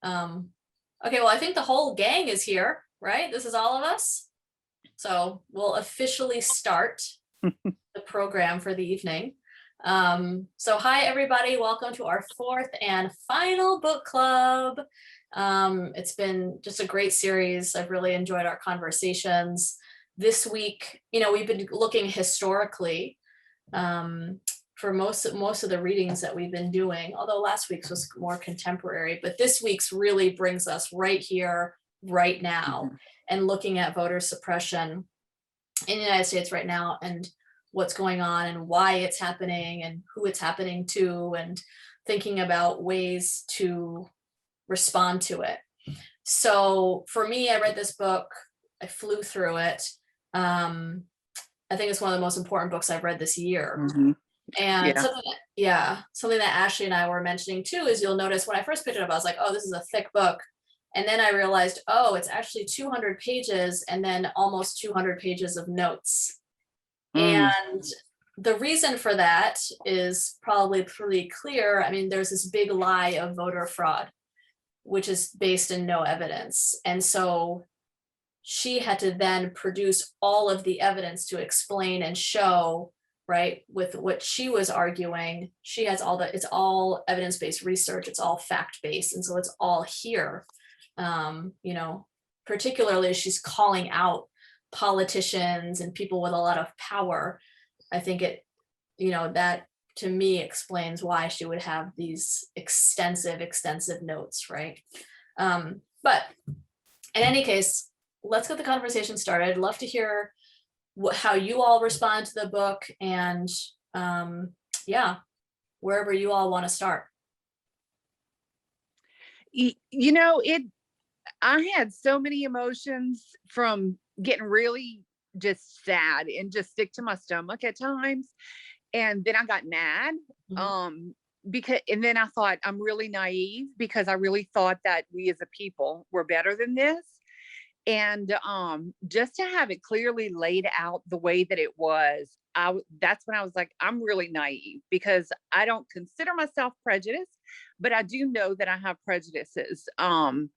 Okay, well, I think the whole gang is here, right? This is all of us. So we'll officially start the program for the evening. So hi, everybody. Welcome to our fourth and final book club. It's been just a great series. I've really enjoyed our conversations. This week, we've been looking historically for most of the readings that we've been doing, although last week's was more contemporary, but this week's really brings us right here, right now, and looking at voter suppression in the United States right now and what's going on and why it's happening and who it's happening to, and thinking about ways to respond to it. So for me, I read this book, I flew through it. I think it's one of the most important books I've read this year. And something that Ashley and I were mentioning too is you'll notice when I first picked it up, I was like, oh, this is a thick book. And then I realized, oh, it's actually 200 pages and then almost 200 pages of notes. And the reason for that is probably pretty clear. I mean, there's this big lie of voter fraud, which is based in no evidence. And so she had to then produce all of the evidence to explain and show, right, with what she was arguing. She has it's all evidence-based research, it's all fact-based, and so it's all here. Particularly she's calling out politicians and people with a lot of power. I think that to me explains why she would have these extensive notes, right? But in any case, let's get the conversation started. I'd love to hear how you all respond to the book, and wherever you all want to start. I had so many emotions, from getting really just sad and just sick to my stomach at times. And then I got mad. And then I thought I'm really naive, because I really thought that we as a people were better than this. And just to have it clearly laid out the way that it was, that's when I was like, I'm really naive, because I don't consider myself prejudiced, but I do know that I have prejudices. I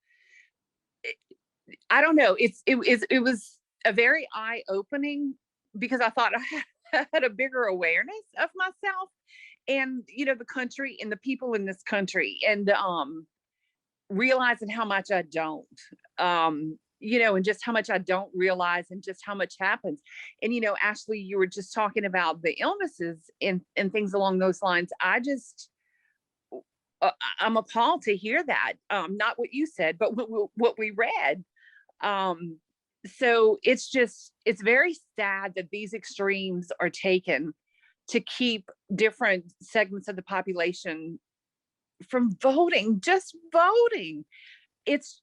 don't know. It was a very eye-opening, because I thought I had a bigger awareness of myself and, the country and the people in this country, and realizing how much I don't, and just how much I don't realize, and just how much happens. And, Ashley, you were just talking about the illnesses and things along those lines. I'm appalled to hear that. Not what you said, but what we read. So it's very sad that these extremes are taken to keep different segments of the population from voting, just voting. It's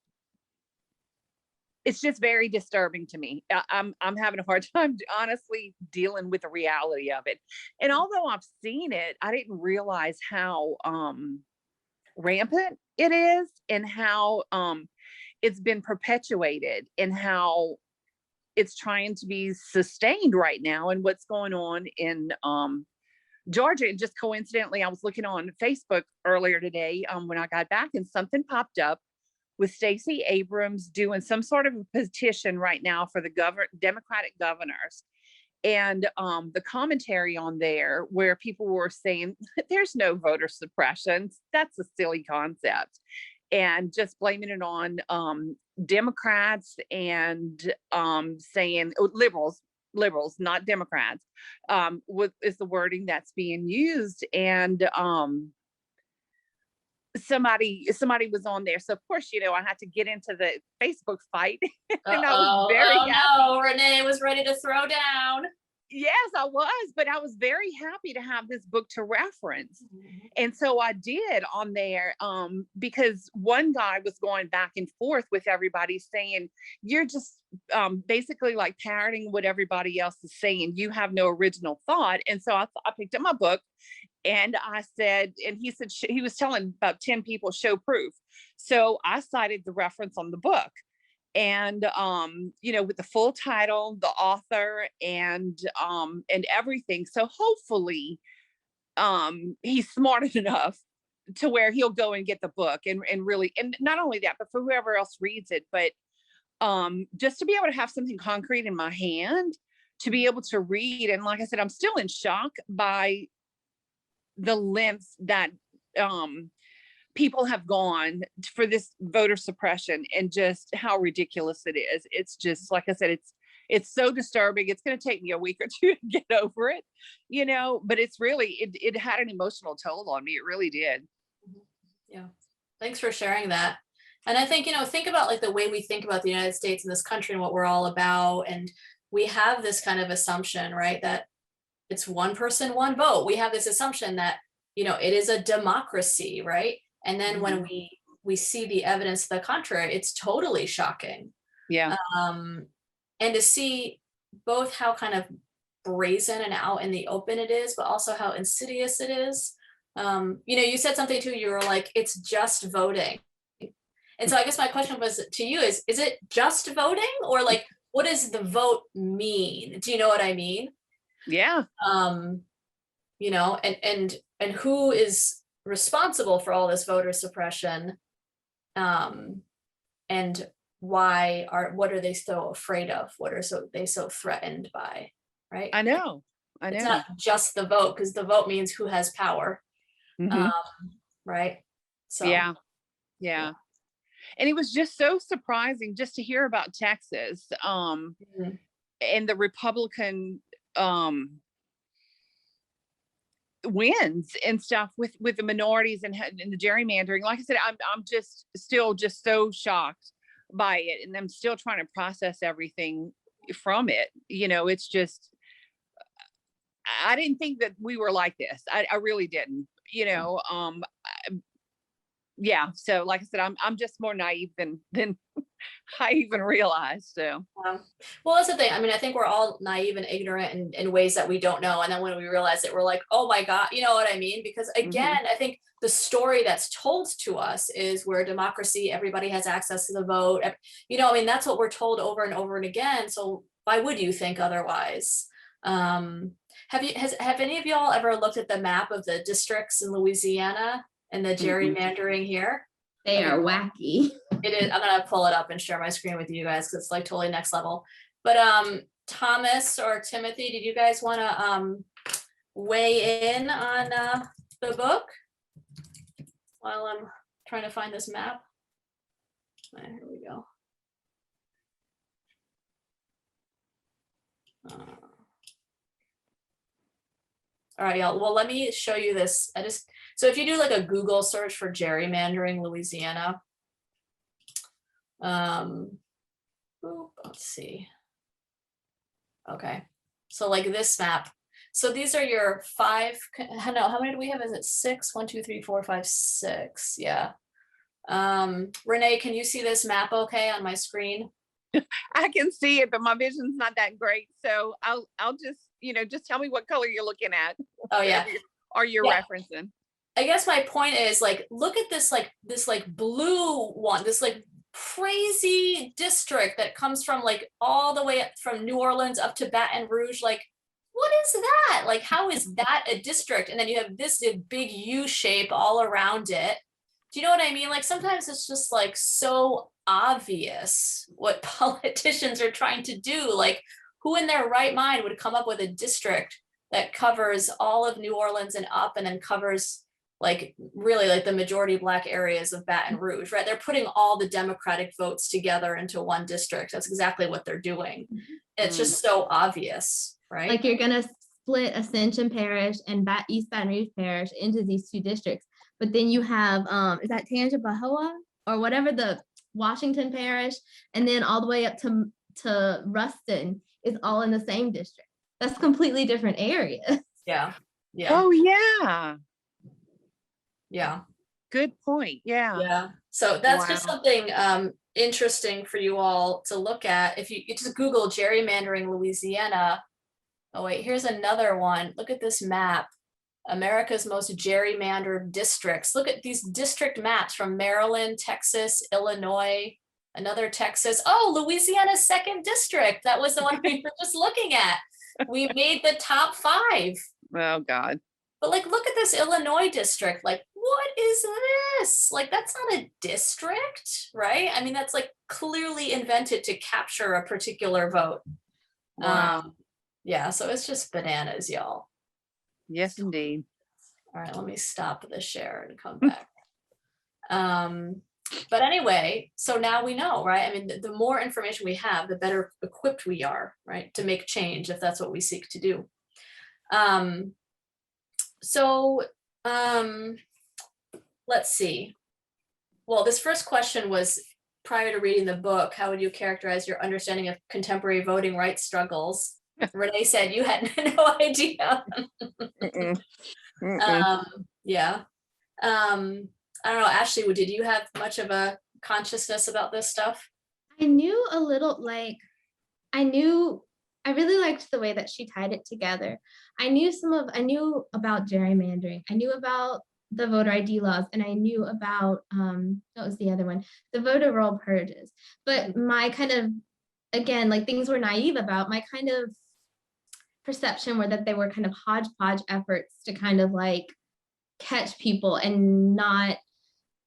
just very disturbing to me. I'm having a hard time, honestly, dealing with the reality of it. And although I've seen it, I didn't realize how rampant it is, and how it's been perpetuated, and how it's trying to be sustained right now, and what's going on in Georgia. And just coincidentally, I was looking on Facebook earlier today when I got back, and something popped up with Stacey Abrams doing some sort of a petition right now for the Democratic governors. And the commentary on there, where people were saying there's no voter suppression, that's a silly concept, and just blaming it on Democrats, and saying liberals, not Democrats, is the wording that's being used. And somebody was on there, so of course, I had to get into the Facebook fight. And I was very happy. No, Renee was ready to throw down. Yes, I was, but I was very happy to have this book to reference. And so I did on there, because one guy was going back and forth with everybody, saying, you're just basically like parroting what everybody else is saying. You have no original thought. And so I picked up my book, and I said, and he said, he was telling about 10 people, show proof. So I cited the reference on the book. And with the full title, the author, and everything. So hopefully he's smart enough to where he'll go and get the book and really, and not only that, but for whoever else reads it, but just to be able to have something concrete in my hand to be able to read. And like I said, I'm still in shock by the lengths that people have gone for this voter suppression and just how ridiculous it is. It's just, like I said, it's so disturbing. It's going to take me a week or two to get over it, but it's really, it had an emotional toll on me. It really did. Yeah. Thanks for sharing that. And I think, think about like the way we think about the United States and this country and what we're all about. And we have this kind of assumption, right, that it's one person, one vote. We have this assumption that, it is a democracy, right? And then when we see the evidence to the contrary, it's totally shocking. Yeah. And to see both how kind of brazen and out in the open it is, but also how insidious it is. You said something too, you were like, it's just voting. And so I guess my question was to you is it just voting, or like, what does the vote mean? Do you know what I mean? Yeah. And who is responsible for all this voter suppression? And what are they so afraid of? What are they so threatened by? Right? I know. It's not just the vote, because the vote means who has power. Right? So yeah. And it was just so surprising just to hear about Texas and the Republican wins and stuff with the minorities and the gerrymandering. Like I said, I'm just still just so shocked by it, and I'm still trying to process everything from it. It's just, I didn't think that we were like this. I really didn't. Yeah. So like I said, I'm just more naive than I even realized. So well, that's the thing. I mean, I think we're all naive and ignorant in ways that we don't know. And then when we realize it, we're like, oh my God, you know what I mean? Because again, I think the story that's told to us is we're a democracy, everybody has access to the vote. That's what we're told over and over and again. So why would you think otherwise? Have any of y'all ever looked at the map of the districts in Louisiana and the gerrymandering here? They are wacky. It is. I'm gonna pull it up and share my screen with you guys because it's like totally next level. But Thomas or Timothy, did you guys want to weigh in on the book while I'm trying to find this map? Here we go. All right, y'all. Well, let me show you this. So if you do like a Google search for gerrymandering Louisiana, let's see. Okay, so like this map. So these are your five. No, how many do we have? Is it 6? 1, 2, 3, 4, 5, 6. Yeah. Renee, can you see this map okay on my screen? I can see it, but my vision's not that great. So I'll just, just tell me what color you're looking at. Oh yeah. Or you're referencing. I guess my point is like, look at this blue one, this like crazy district that comes from like all the way up from New Orleans up to Baton Rouge. Like, what is that? Like, how is that a district? And then you have this big U shape all around it. Do you know what I mean? Like sometimes it's just like so obvious what politicians are trying to do. Like who in their right mind would come up with a district that covers all of New Orleans and up and then covers like really like the majority Black areas of Baton Rouge, right? They're putting all the Democratic votes together into one district. That's exactly what they're doing. It's just so obvious, right? Like you're gonna split Ascension Parish and East Baton Rouge Parish into these two districts. But then you have, is that Tangipahoa or whatever, the Washington Parish, and then all the way up to Ruston is all in the same district. That's completely different areas. Yeah. Yeah. Oh yeah. Yeah. Good point. Yeah. Yeah. So that's just something interesting for you all to look at. If you just Google gerrymandering Louisiana. Oh wait, here's another one. Look at this map. America's most gerrymandered districts. Look at these district maps from Maryland, Texas, Illinois, another Texas. Oh, Louisiana's 2nd district. That was the one we were just looking at. We made the top 5. Oh God. but like, look at this Illinois district. Like, what is this? Like, that's not a district, right? I mean, that's like clearly invented to capture a particular vote. Wow. Yeah, so it's just bananas, y'all. Yes, indeed. All right, let me stop the share and come back. But anyway, so now we know, right? I mean, the more information we have, the better equipped we are, right, to make change if that's what we seek to do. Let's see. Well, this first question was, prior to reading the book, how would you characterize your understanding of contemporary voting rights struggles? Renee said you had no idea. Yeah. I don't know, Ashley, did you have much of a consciousness about this stuff? I knew a little, like, I really liked the way that she tied it together. I knew about gerrymandering. I knew about the voter ID laws, and I knew about, what was the other one? The voter roll purges. But my kind of, again, like, things were naive about, my kind of perception were that they were kind of hodgepodge efforts to kind of like catch people and not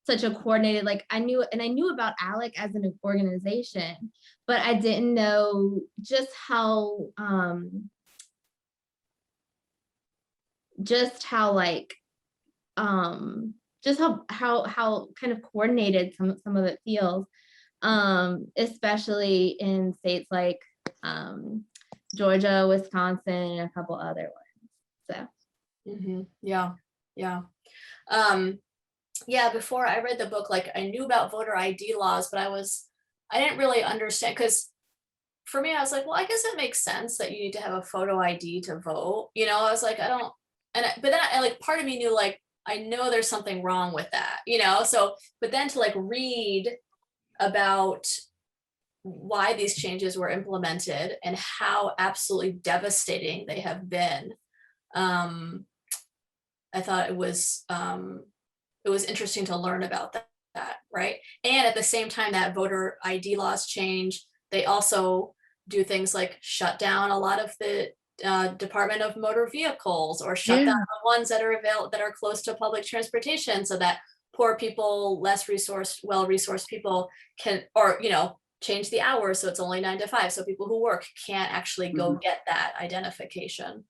such a coordinated, like I knew about ALEC as an organization, but I didn't know just how kind of coordinated some of it feels, especially in states like Georgia, Wisconsin, and a couple other ones. So yeah, before I read the book, like I knew about voter ID laws, but I didn't really understand, because for me, I was like, well, I guess it makes sense that you need to have a photo ID to vote. You know, I was like, but then I like, part of me knew, like, I know there's something wrong with that, you know? So, but then to like read about why these changes were implemented and how absolutely devastating they have been, I thought it was interesting to learn about that, right? And at the same time that voter ID laws change, they also do things like shut down a lot of the Department of Motor Vehicles, or shut down the ones that are close to public transportation, so that poor people, less well-resourced people can, or, you know, change the hours so it's only 9 to 5, so people who work can't actually go get that identification.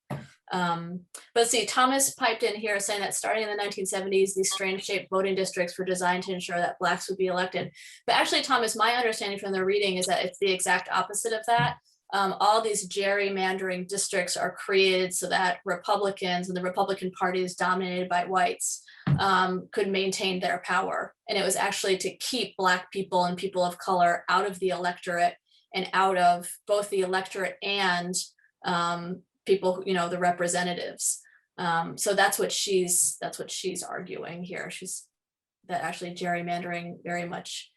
But see, Thomas piped in here saying that starting in the 1970s, these strange shaped voting districts were designed to ensure that Blacks would be elected. But actually, Thomas, my understanding from the reading is that it's the exact opposite of that. All these gerrymandering districts are created so that Republicans, and the Republican Party is dominated by whites, could maintain their power. And it was actually to keep Black people and people of color out of the electorate, and out of both the electorate and people, you know, the representatives. So that's what she's arguing here. She's that actually gerrymandering very much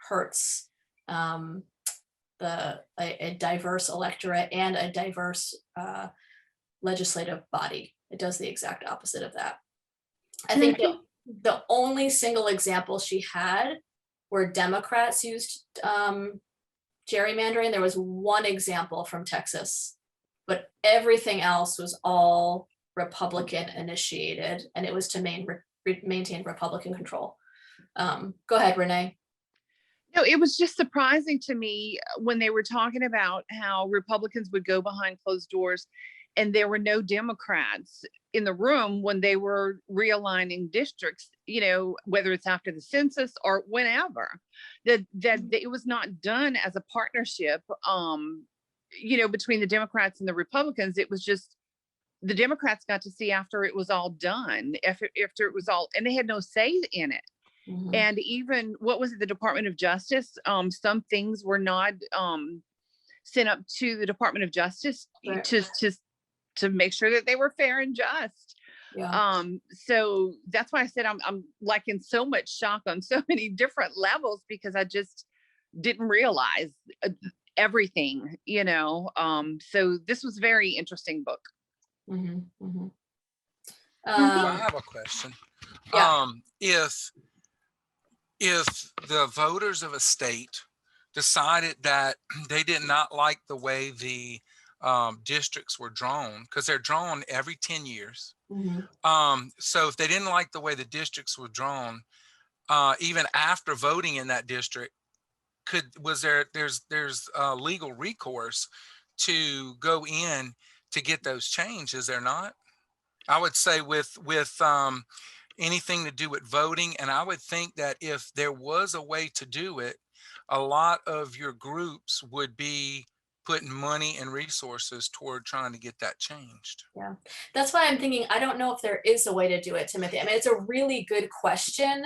hurts a diverse electorate and a diverse legislative body. It does the exact opposite of that. I think the only single example she had where Democrats used gerrymandering, there was one example from Texas, but everything else was all Republican initiated, and it was to maintain Republican control. Go ahead, Renee. No, it was just surprising to me when they were talking about how Republicans would go behind closed doors and there were no Democrats in the room when they were realigning districts, you know, whether it's after the census or whenever, that it was not done as a partnership, you know, between the Democrats and the Republicans. It was just the Democrats got to see after it was all done, after it was all, and they had no say in it. And even, what was it, the Department of Justice, some things were not sent up to the Department of Justice to make sure that they were fair and just. So that's why I said I'm like in so much shock on so many different levels, because I just didn't realize everything, you know. So this was a very interesting book. I have a question. If the voters of a state decided that they did not like the way the districts were drawn, because they're drawn every 10 years, So if they didn't like the way the districts were drawn, even after voting in that district, there's legal recourse to go in to get those changed, is there not? I would say with anything to do with voting, and I would think that if there was a way to do it, a lot of your groups would be putting money and resources toward trying to get that changed. Yeah, that's why I'm thinking, I don't know if there is a way to do it, Timothy. I mean, it's a really good question.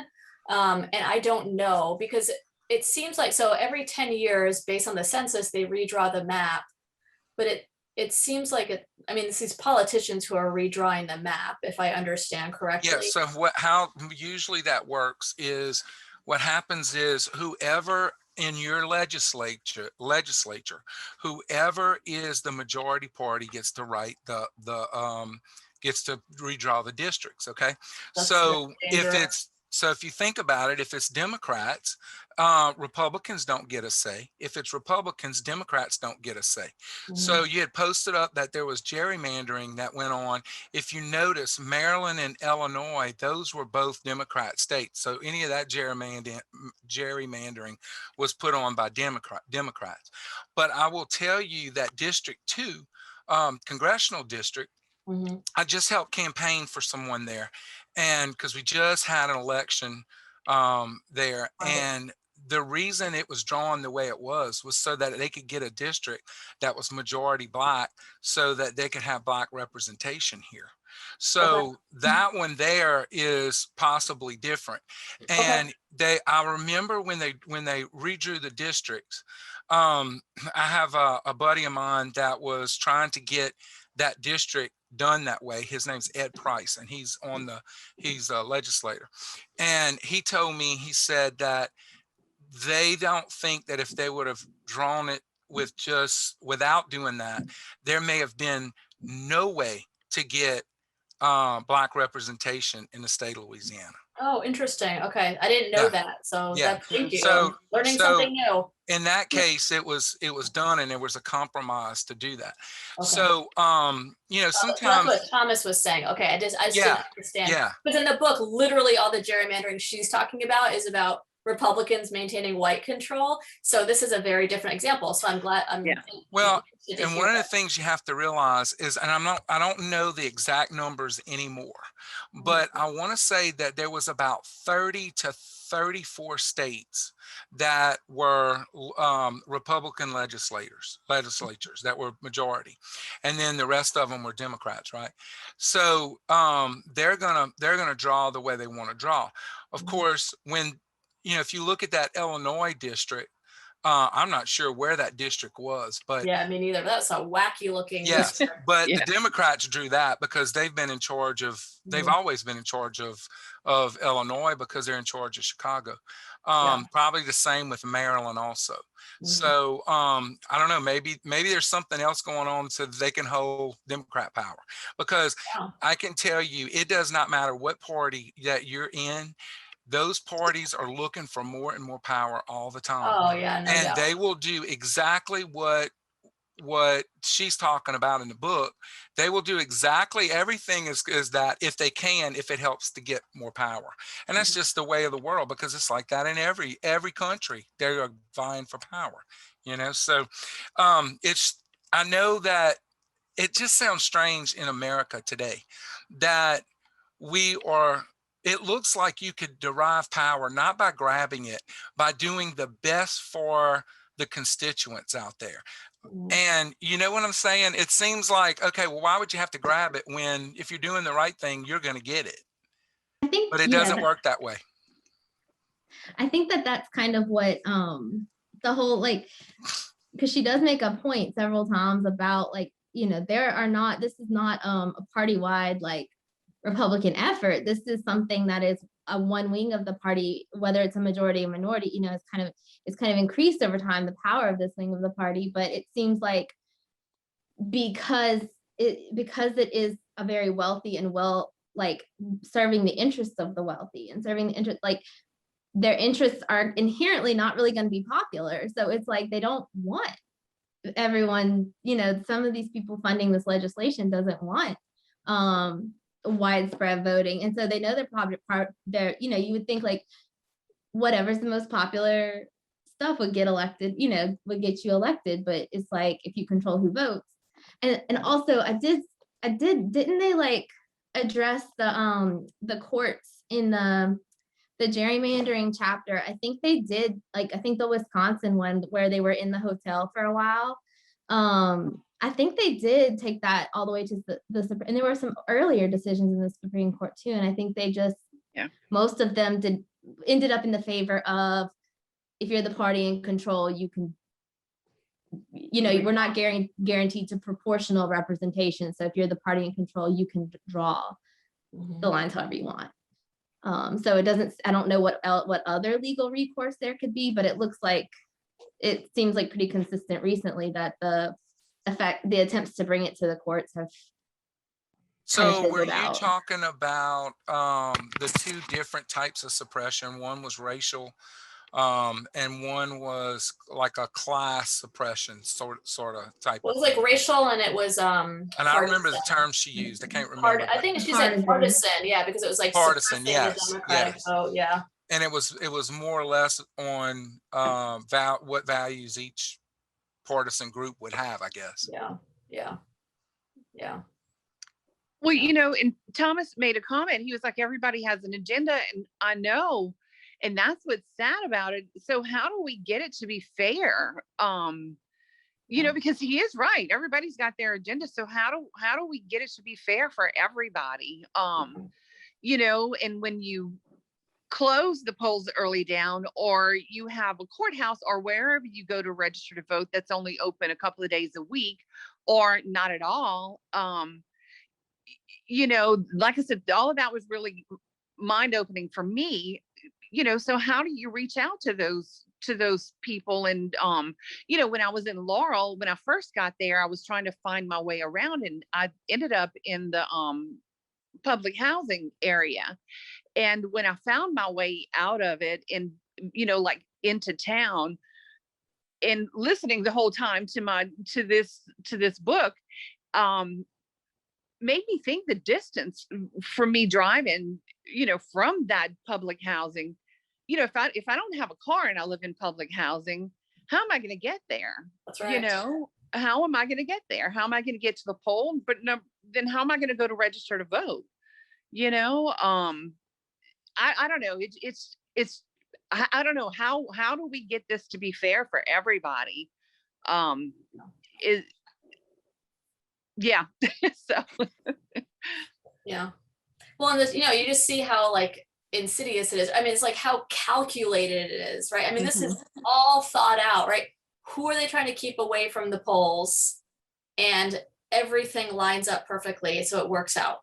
And I don't know, because it seems like, so every 10 years, based on the census, they redraw the map. But it seems like I mean, it's these politicians who are redrawing the map, if I understand correctly. Yeah, so how usually that works is, what happens is whoever in your legislature, whoever is the majority party gets to write gets to redraw the districts. Okay. That's So dangerous. if you think about it, if it's Democrats, Republicans don't get a say. If it's Republicans, Democrats don't get a say. So you had posted up that there was gerrymandering that went on. If you notice, Maryland and Illinois, those were both Democrat states. So any of that gerrymandering was put on by Democrats. But I will tell you that District 2, congressional district, I just helped campaign for someone there, and because we just had an election there, and the reason it was drawn the way it was so that they could get a district that was majority Black, so that they could have Black representation here. So that one there is possibly different. And I remember when they redrew the districts, I have a buddy of mine that was trying to get that district done that way. His name's Ed Price, and he's a legislator. And he told me, he said that they don't think that if they would have drawn it without doing that, there may have been no way to get Black representation in the state of Louisiana. Oh, interesting. Okay, I didn't know that. So thank you. So learning something new. In that case, it was done, and there was a compromise to do that. Okay. So sometimes that's what Thomas was saying. Okay, I just didn't understand. Yeah. Because in the book, literally all the gerrymandering she's talking about is about Republicans maintaining white control. So this is a very different example. So I'm glad. Well, and one of the things you have to realize is, and I don't know the exact numbers anymore, but I want to say that there was about 30 to 34 states that were Republican legislatures that were majority, and then the rest of them were Democrats, right? So they're gonna draw the way they want to draw. Of course, when if you look at that Illinois district, I'm not sure where that district was, but yeah, me neither. That's a wacky looking. Yes, but the Democrats drew that because they've been in charge of. They've always been in charge of Illinois because they're in charge of Chicago. Probably the same with Maryland also. So I don't know. Maybe there's something else going on so that they can hold Democrat power. Because I can tell you, it does not matter what party that you're in. Those parties are looking for more and more power all the time. Oh yeah, no doubt. They will do exactly what she's talking about in the book. They will do exactly everything is that if they can, if it helps to get more power. And that's just the way of the world, because it's like that in every country. They're vying for power, So I know that it just sounds strange in America today that it looks like you could derive power not by grabbing it, by doing the best for the constituents out there. And you know what I'm saying? It seems like, okay, well, why would you have to grab it when if you're doing the right thing, you're going to get it? I think, but it doesn't work that way. I think that's kind of what the whole, because she does make a point several times about this is not a party-wide Republican effort. This is something that is a one wing of the party, whether it's a majority or minority, it's kind of increased over time, the power of this wing of the party. But it seems like because it is a very wealthy and serving the interests of the wealthy and serving the interest, their interests are inherently not really going to be popular. So it's like they don't want everyone, some of these people funding this legislation doesn't want widespread voting. And so they know they're probably they're, you know, you would think like whatever's the most popular stuff would get elected, you know, would get you elected. But it's like if you control who votes. And also didn't they like address the courts in the gerrymandering chapter? I think they did, like I think the Wisconsin one where they were in the hotel for a while. I think they did take that all the way to the and there were some earlier decisions in the Supreme Court too. And I think they just, most of them ended up in the favor of, if you're the party in control, you can, you know, we're not guaranteed to proportional representation. So if you're the party in control, you can draw the lines however you want. So it doesn't, I don't know what other legal recourse there could be, but it seems like pretty consistent recently that the attempts to bring it to the courts have. So were you talking about the two different types of suppression? One was racial, and one was like a class suppression sort of type. Well, it was like racial, and it was and I remember the term she used. I can't remember. I think she said partisan, yeah, because it was like partisan, yes, the Democratic vote, yeah. And it was more or less on what values each partisan group would have, I guess. Yeah. Well, you know, and Thomas made a comment. He was like, everybody has an agenda, and I know, and that's what's sad about it. So how do we get it to be fair? You know, because he is right. Everybody's got their agenda. So how do we get it to be fair for everybody? You know, and when you close the polls early down, or you have a courthouse or wherever you go to register to vote that's only open a couple of days a week or not at all, you know, like I said, all of that was really mind-opening for me, you know. So how do you reach out to those people? And you know, when I was in Laurel, when I first got there, I was trying to find my way around, and I ended up in the public housing area. And when I found my way out of it and, you know, like into town, and listening the whole time to this book, made me think the distance for me driving, you know, from that public housing, you know, if I don't have a car and I live in public housing, how am I going to get there? That's right. You know, how am I going to get there? How am I going to get to the poll? But no, then how am I going to go to register to vote? You know, I don't know. I don't know how do we get this to be fair for everybody? So yeah. Well, and this, you know, you just see how like insidious it is. I mean, it's like how calculated it is, right? I mean, this is all thought out, right? Who are they trying to keep away from the polls? And everything lines up perfectly, so it works out,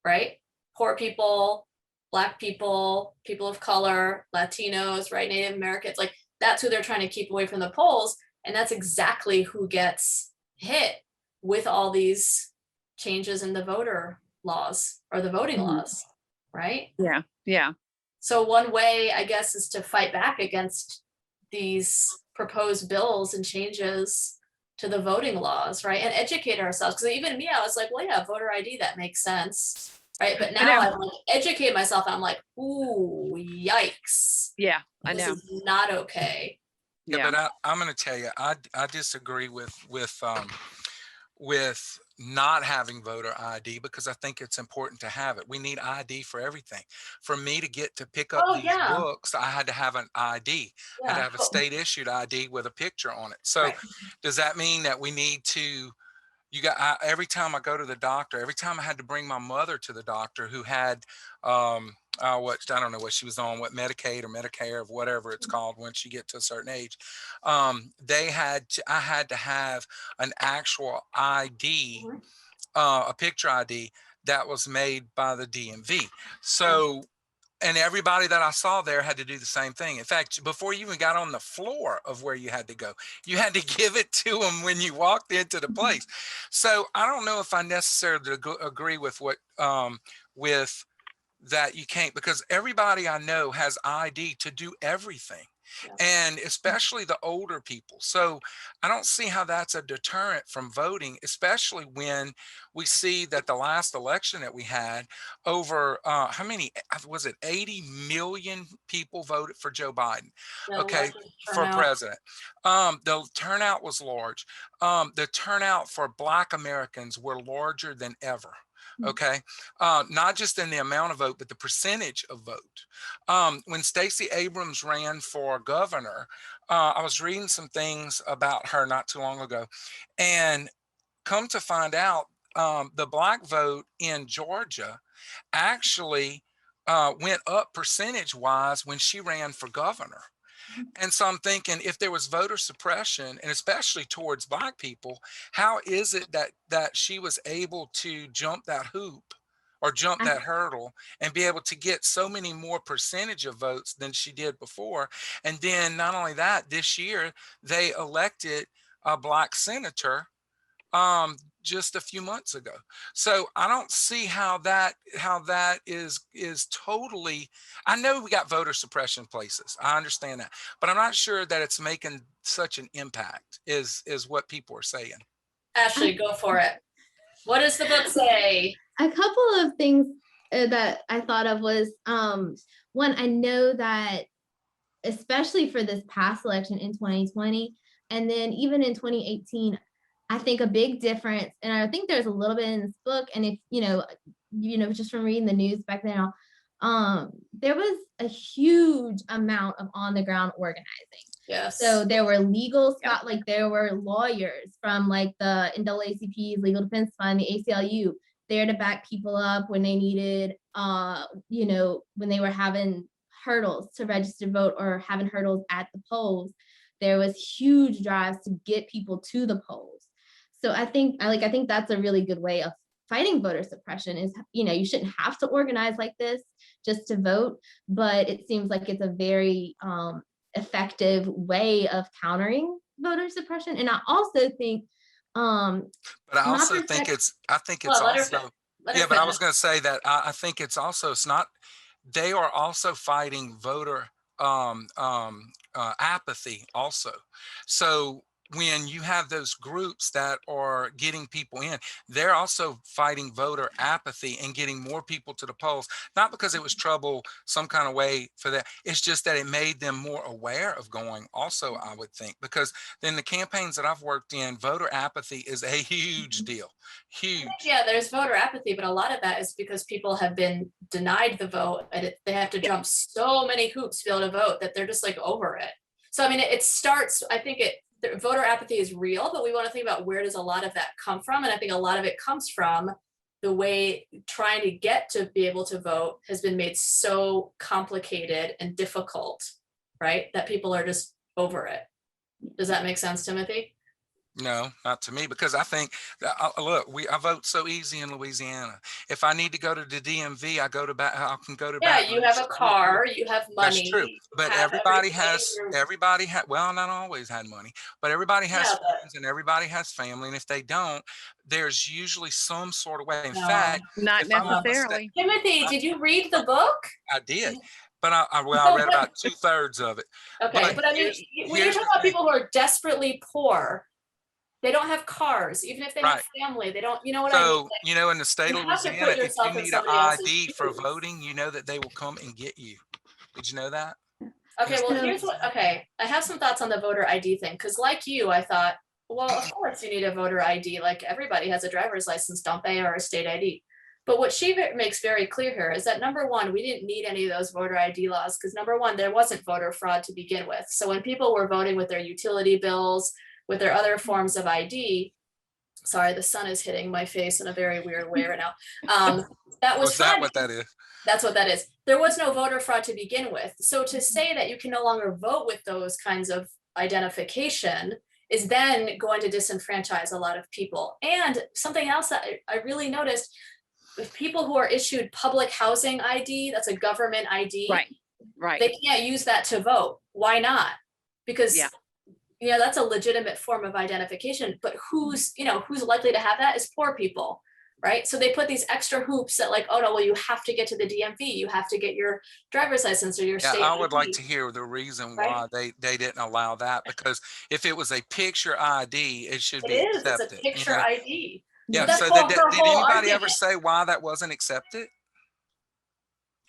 right? Poor people, Black people, people of color, Latinos, right? Native Americans, like that's who they're trying to keep away from the polls. And that's exactly who gets hit with all these changes in the voter laws or the voting laws, right? Yeah. So one way, I guess, is to fight back against these proposed bills and changes to the voting laws, right? And educate ourselves. Because even me, I was like, well, yeah, voter ID, that makes sense, right? But now I'm like, educate myself. And I'm like, ooh, yikes. Yeah, I know. This is not okay. Yeah, but I'm going to tell you, I disagree with not having voter ID, because I think it's important to have it. We need ID for everything. For me to get to pick up these books, I had to have an ID. I had to have a state issued ID with a picture on it. So does that mean that we need to, every time I go to the doctor, every time I had to bring my mother to the doctor who had, I don't know what she was on, what Medicaid or Medicare or whatever it's called once you get to a certain age. I had to have an actual ID, a picture ID that was made by the DMV. So, and everybody that I saw there had to do the same thing. In fact, before you even got on the floor of where you had to go, you had to give it to them when you walked into the place. So I don't know if I necessarily agree with what, with that you can't, because everybody I know has ID to do everything. and especially the older people. So I don't see how that's a deterrent from voting, especially when we see that the last election that we had, over how many was it, 80 million people voted for Joe Biden, Yeah, okay, for turnout. president. The turnout was large. The turnout for Black Americans were larger than ever. Okay, not just in the amount of vote, but the percentage of vote. When Stacey Abrams ran for governor, I was reading some things about her not too long ago, and come to find out, the Black vote in Georgia actually went up percentage-wise when she ran for governor. And so I'm thinking, if there was voter suppression, and especially towards Black people, how is it that she was able to jump that hoop or jump that hurdle and be able to get so many more percentage of votes than she did before? And then not only that, this year they elected a Black senator just a few months ago. So I don't see how that is totally. I know we got voter suppression places. I understand that, but I'm not sure that it's making such an impact is what people are saying. Ashley, go for it. What does the book say? A couple of things that I thought of was, one, I know that especially for this past election in 2020, and then even in 2018, I think a big difference, and I think there's a little bit in this book, and if just from reading the news back then, there was a huge amount of on the ground organizing. Yes. So there were legal like there were lawyers from like the NAACP's Legal Defense Fund, the ACLU, there to back people up when they needed, when they were having hurdles to register to vote or having hurdles at the polls. There was huge drives to get people to the polls. So I think that's a really good way of fighting voter suppression is, you shouldn't have to organize like this just to vote, but it seems like it's a very effective way of countering voter suppression. And I also think, but I also think it's also, yeah, but I was going to say that I think it's also, it's not, they are also fighting voter apathy also. So when you have those groups that are getting people in, they're also fighting voter apathy and getting more people to the polls, not because it was trouble some kind of way for that. It's just that it made them more aware of going also, I would think, because then the campaigns that I've worked in, voter apathy is a huge deal. Huge. Yeah, there's voter apathy, but a lot of that is because people have been denied the vote and they have to jump so many hoops to be able to vote that they're just like over it. So I mean, it starts, I think voter apathy is real, but we want to think about where does a lot of that come from? And I think a lot of it comes from the way trying to get to be able to vote has been made so complicated and difficult, right? That people are just over it. Does that make sense, Timothy? No, not to me, because I think look, I vote so easy in Louisiana. If I need to go to the DMV, I can go to. Yeah, you have a car, you have money. That's true, but everybody has. Well, not always had money, but everybody has friends and everybody has family, and if they don't, there's usually some sort of way. In fact, not necessarily. Timothy, did you read the book? I did. But I read about 2/3 of it. Okay, but I mean, when you're talking about people who are desperately poor, they don't have cars, even if they have family, they don't, you know what I mean? So, in the state of Louisiana, if you need an ID for voting, you know that they will come and get you. Did you know that? Okay, well, I have some thoughts on the voter ID thing, because like you, I thought, well, of course you need a voter ID, like everybody has a driver's license, don't they, or a state ID. But what she makes very clear here is that number one, we didn't need any of those voter ID laws, because number one, there wasn't voter fraud to begin with. So when people were voting with their utility bills, with their other forms of ID, sorry, the sun is hitting my face in a very weird way right now. That was that what that is? That's what that is. There was no voter fraud to begin with. So to say that you can no longer vote with those kinds of identification is then going to disenfranchise a lot of people. And something else that I really noticed, with people who are issued public housing ID, that's a government ID, right, they can't use that to vote. Why not? Because that's a legitimate form of identification, but who's likely to have that is poor people, right? So they put these extra hoops that like, oh no, well, you have to get to the DMV, you have to get your driver's license or your Yeah, state I would like ID. to hear the reason Right. why they didn't allow that, because if it was a picture ID, it should It be is, it's a accepted, you picture know? ID. Yeah, That's so her did whole anybody ever argument. say why that wasn't accepted?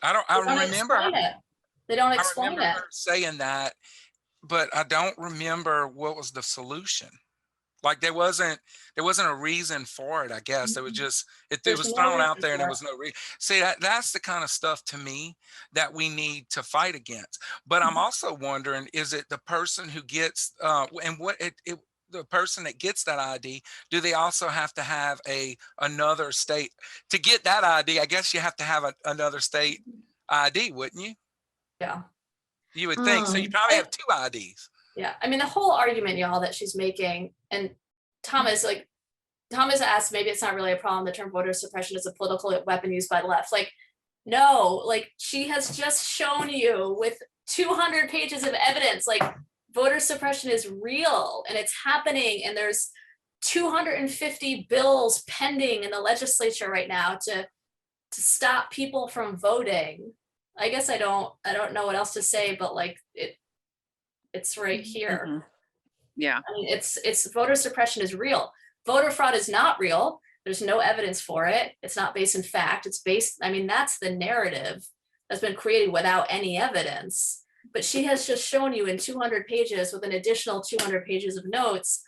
I They don't remember explain it. They don't I explain remember it. her saying that, but I don't remember what was the solution. Like there wasn't a reason for it, I guess. It was just it There's was no thrown out reason there and there for it. was no reason. See, that's the kind of stuff to me that we need to fight against. But I'm also wondering, is it the person who gets and what it the person that gets that ID, do they also have to have another state to get that ID? I guess you have to have another state ID, wouldn't you? Yeah. You would think. So you probably have two IDs. Yeah. I mean, the whole argument, y'all, that she's making, and Thomas asked, maybe it's not really a problem. The term voter suppression is a political weapon used by the left. Like, no, like she has just shown you with 200 pages of evidence, like voter suppression is real and it's happening. And there's 250 bills pending in the legislature right now to stop people from voting. I guess I don't know what else to say, but like it's right here. Mhm. Yeah. I mean, it's voter suppression is real. Voter fraud is not real. There's no evidence for it. It's not based in fact. It's based, I mean, that's the narrative that's been created without any evidence. But she has just shown you in 200 pages with an additional 200 pages of notes,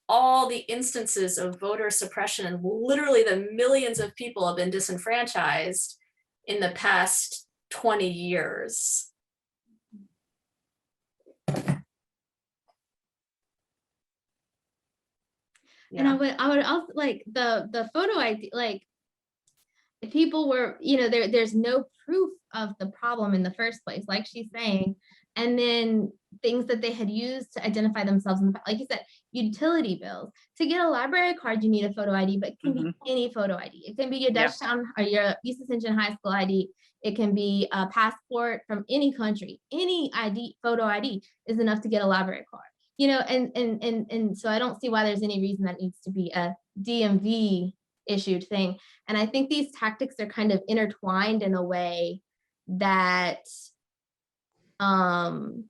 all the instances of voter suppression, and literally the millions of people have been disenfranchised in the past 20 years. And I would also like the photo ID, like if people were, there's no proof of the problem in the first place, like she's saying, and then things that they had used to identify themselves in the, like you said, utility bills. To get a library card, you need a photo ID, but it can be any photo ID. It can be your Dutchtown or your East Ascension High School ID. It can be a passport from any country. Any ID, photo ID is enough to get a library card. And so I don't see why there's any reason that needs to be a DMV issued thing. And I think these tactics are kind of intertwined in a way that kind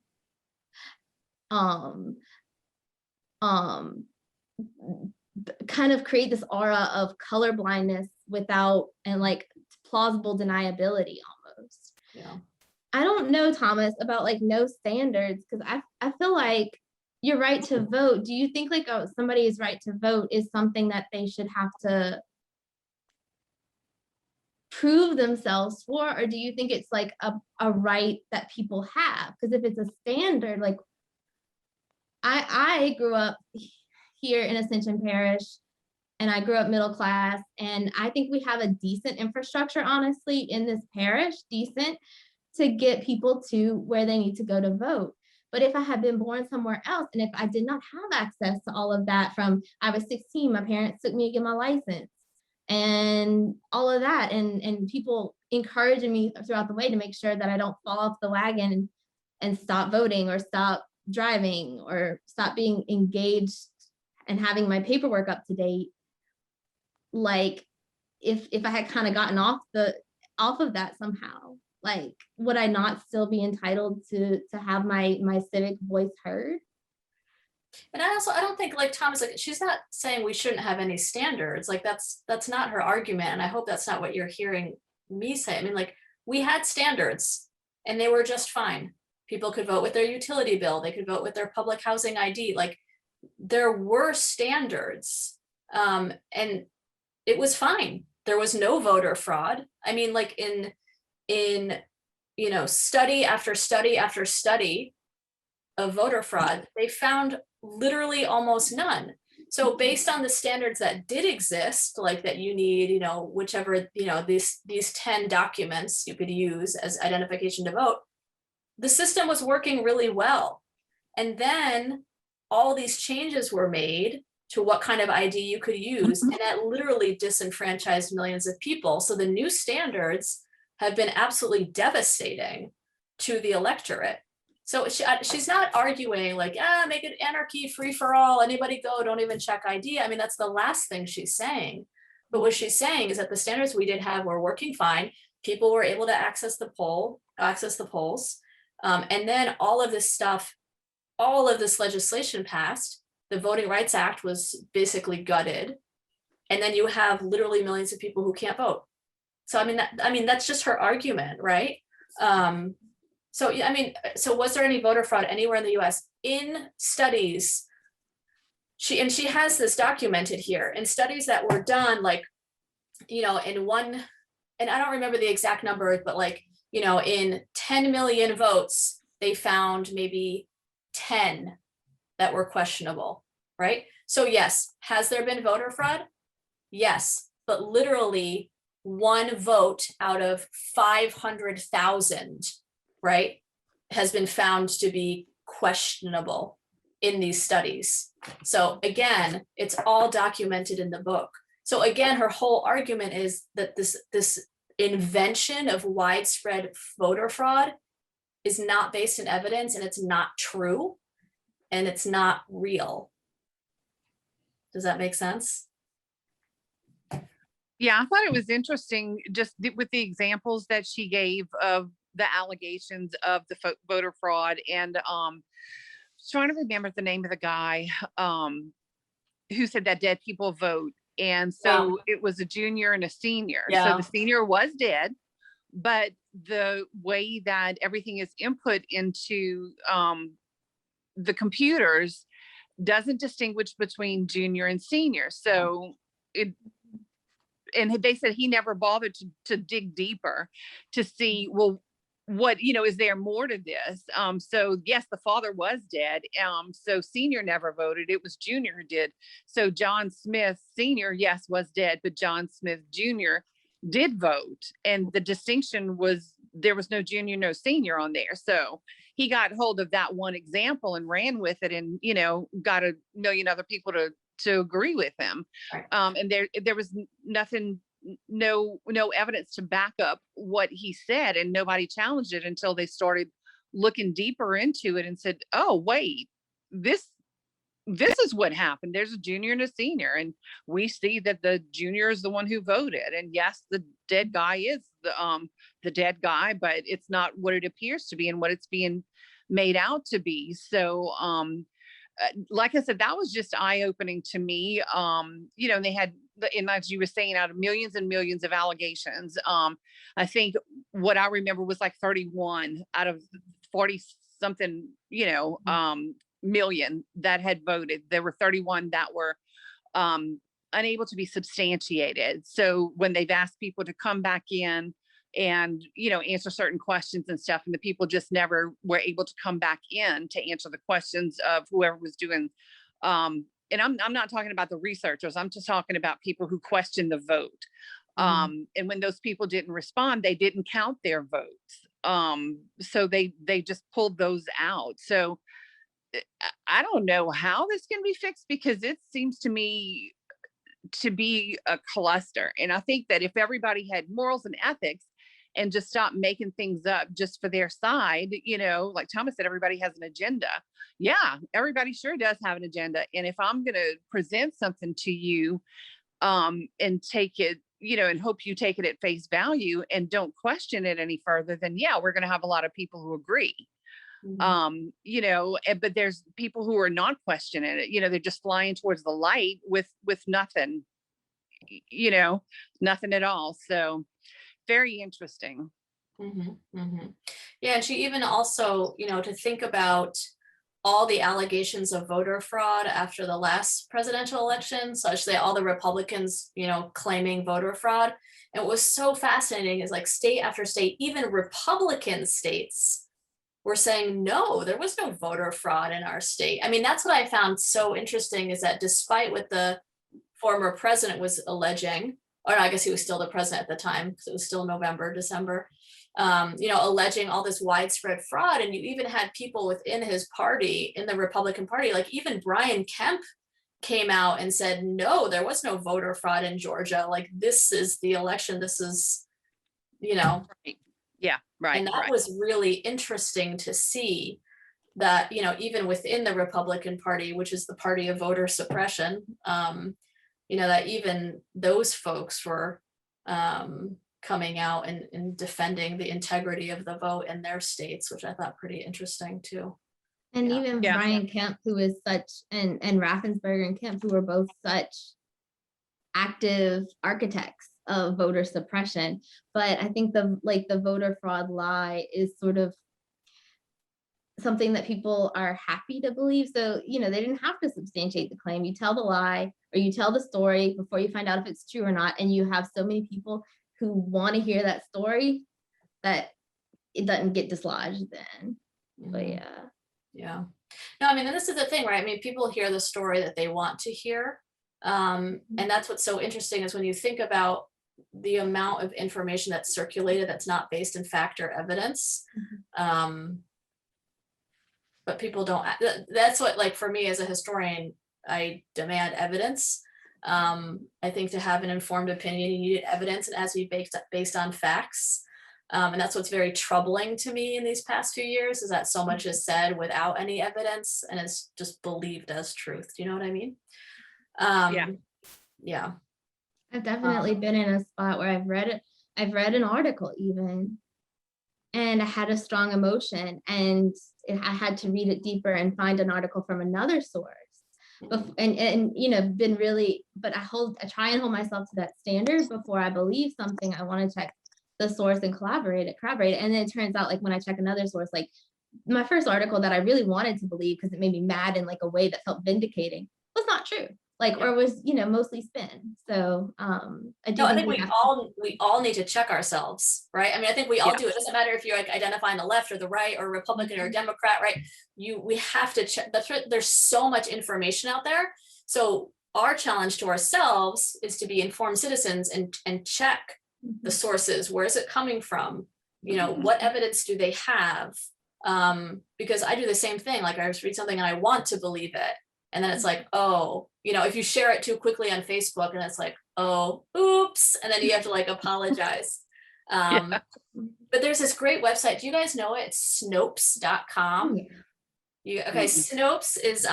of create this aura of color blindness without, and like plausible deniability almost. Yeah. I don't know, Thomas, about like no standards, because I feel like your right to vote, do you think like somebody's right to vote is something that they should have to prove themselves for, or do you think it's like a right that people have? Because if it's a standard, like I grew up here in Ascension Parish and I grew up middle class, and I think we have a decent infrastructure, honestly, in this parish, decent to get people to where they need to go to vote. But if I had been born somewhere else, and if I did not have access to all of that, from I was 16, my parents took me to get my license and all of that, and people encouraging me throughout the way to make sure that I don't fall off the wagon and stop voting or stop driving or stop being engaged and having my paperwork up to date. Like if I had kind of gotten off of that somehow, like would I not still be entitled to have my civic voice heard? And I don't think, like Thomas, like she's not saying we shouldn't have any standards. Like that's not her argument. And I hope that's not what you're hearing me say. I mean, like we had standards and they were just fine. People could vote with their utility bill. They could vote with their public housing ID. Like there were standards and it was fine. There was no voter fraud. I mean, like in study after study after study of voter fraud, they found literally almost none. So based on the standards that did exist, like that you need, whichever, these 10 documents you could use as identification to vote, the system was working really well. And then all these changes were made to what kind of ID you could use, and that literally disenfranchised millions of people. So the new standards have been absolutely devastating to the electorate. So she's not arguing like, make it anarchy, free for all, anybody go, don't even check ID. I mean, that's the last thing she's saying. But what she's saying is that the standards we did have were working fine. People were able to access the polls. And then all of this stuff, all of this legislation passed. The Voting Rights Act was basically gutted. And then you have literally millions of people who can't vote. So I mean, that's just her argument, right? So yeah, I mean, so was there any voter fraud anywhere in the US? In studies, she has this documented here, in studies that were done, like, you know, in one, and I don't remember the exact number, but like, you know, in 10 million votes, they found maybe 10 that were questionable, right? So yes, has there been voter fraud? Yes, but literally one vote out of 500,000, right, has been found to be questionable in these studies. So again, it's all documented in the book. So again, her whole argument is that this invention of widespread voter fraud is not based in evidence, and it's not true, and it's not real. Does that make sense? Yeah, I thought it was interesting just with the examples that she gave of the allegations of the voter fraud. And trying to remember the name of the guy who said that dead people vote. And so it was a junior and a senior. So the senior was dead, but the way that everything is input into the computers doesn't distinguish between junior and senior. So and they said he never bothered to dig deeper to see, well, what, you know, is there more to this? So yes, the father was dead. So senior never voted. It was junior who did. So John Smith Senior, yes, was dead, but John Smith Jr. did vote. And the distinction was there was no junior, no senior on there. So he got hold of that one example and ran with it, and, you know, got a million other people to agree with him. Right. And there was nothing, no evidence to back up what he said, and nobody challenged it until they started looking deeper into it and said, oh wait, this is what happened. There's a junior and a senior, and we see that the junior is the one who voted, and yes, the dead guy is the dead guy, but it's not what it appears to be and what it's being made out to be. So like I said, that was just eye-opening to me. You know, they had, and as you were saying, out of millions and millions of allegations, I think what I remember was like 31 out of 40 something, you know, million that had voted. There were 31 that were unable to be substantiated. So when they've asked people to come back in and, you know, answer certain questions and stuff, and the people just never were able to come back in to answer the questions of whoever was doing, and I'm not talking about the researchers, I'm just talking about people who questioned the vote. And when those people didn't respond, they didn't count their votes. So they just pulled those out. So I don't know how this can be fixed, because it seems to me to be a cluster. And I think that if everybody had morals and ethics and just stop making things up just for their side, you know, like Thomas said, everybody has an agenda. Yeah, everybody sure does have an agenda. And if I'm going to present something to you and take it, you know, and hope you take it at face value and don't question it any further, then yeah, we're going to have a lot of people who agree. You know, but there's people who are not questioning it, you know, they're just flying towards the light with nothing, you know, nothing at all. So very interesting. Yeah, and she even also, you know, to think about all the allegations of voter fraud after the last presidential election, such that all the Republicans, you know, claiming voter fraud. And what was so fascinating is like state after state, even Republican states were saying, no, there was no voter fraud in our state. I mean, that's what I found so interesting, is that despite what the former president was alleging, or I guess he was still the president at the time, because it was still November, December, you know, alleging all this widespread fraud. And you even had people within his party, in the Republican Party, like even Brian Kemp came out and said, no, there was no voter fraud in Georgia. Like, this is the election. This is, you know. Right. Yeah, right. And that was really interesting to see that, you know, even within the Republican Party, which is the party of voter suppression, that even those folks were coming out and defending the integrity of the vote in their states, which I thought pretty interesting too. And Yeah. even Yeah. Brian Kemp, who is such, and Raffensperger and Kemp, who were both such active architects of voter suppression. But I think the voter fraud lie is sort of something that people are happy to believe. So, they didn't have to substantiate the claim. You tell the lie or you tell the story before you find out if it's true or not. And you have so many people who want to hear that story that it doesn't get dislodged then. But yeah. Yeah. No, I mean, and this is the thing, right? I mean, people hear the story that they want to hear. And that's what's so interesting is when you think about the amount of information that's circulated that's not based in fact or evidence. But people don't, that's what, like, for me as a historian, I demand evidence. I think to have an informed opinion, you need evidence, and it has to be based on facts. And that's what's very troubling to me in these past few years, is that so much is said without any evidence and it's just believed as truth. Do you know what I mean? Yeah. I've definitely been in a spot where I've read an article even, and I had a strong emotion, and I had to read it deeper and find an article from another source. And been really, but I try and hold myself to that standard before I believe something. I want to check the source and collaborate it. And then it turns out, like, when I check another source, like my first article that I really wanted to believe because it made me mad in like a way that felt vindicating was not true. Like, or was, mostly spin. So I think we all need to check ourselves, right? I mean, I think we all do. It doesn't matter if you're like identifying the left or the right or Republican or Democrat, right? We have to check. There's so much information out there. So our challenge to ourselves is to be informed citizens and check the sources. Where is it coming from? What evidence do they have? Because I do the same thing. Like, I just read something and I want to believe it. And then it's like, oh, if you share it too quickly on Facebook and it's like, oh, oops. And then you have to like apologize. But there's this great website. Do you guys know it? It's Snopes.com. Okay, Snopes is,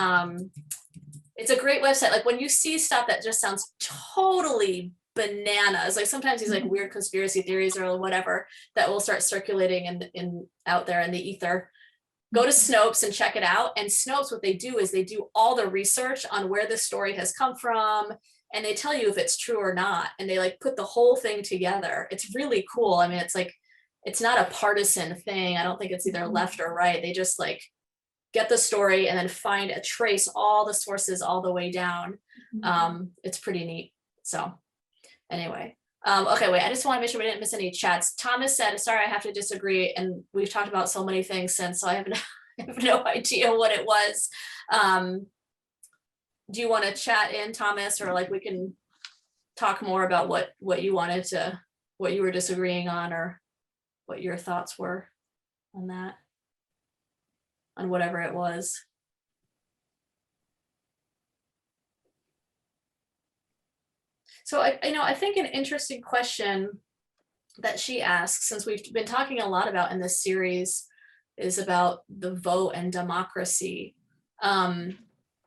it's a great website. Like, when you see stuff that just sounds totally bananas, like sometimes these like weird conspiracy theories or whatever that will start circulating in out there in the ether, go to Snopes and check it out. And Snopes, what they do is they do all the research on where the story has come from, and they tell you if it's true or not. And they like put the whole thing together. It's really cool. I mean, it's like, it's not a partisan thing. I don't think it's either left or right. They just like get the story and then trace all the sources all the way down. It's pretty neat. So anyway. Okay, wait, I just want to make sure we didn't miss any chats. Thomas said, sorry, I have to disagree. And we've talked about so many things since, so I have no idea what it was. Do you want to chat in, Thomas, or like we can talk more about what you were disagreeing on, or what your thoughts were on that, on whatever it was? So I think an interesting question that she asks, since we've been talking a lot about in this series, is about the vote and democracy.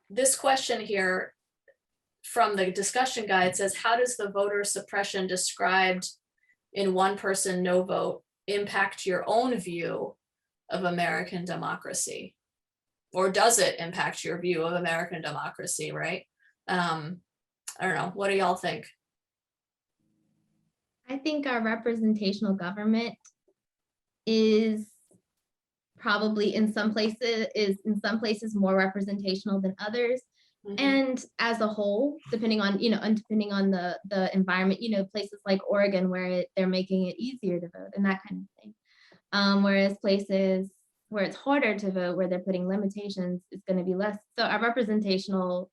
This question here from the discussion guide says, how does the voter suppression described in One Person, No Vote impact your own view of American democracy? Or does it impact your view of American democracy, right? I don't know. What do y'all think? I think our representational government is probably in some places more representational than others. And as a whole, depending on the environment, places like Oregon where they're making it easier to vote and that kind of thing. Whereas places where it's harder to vote, where they're putting limitations, it's going to be less. So our representational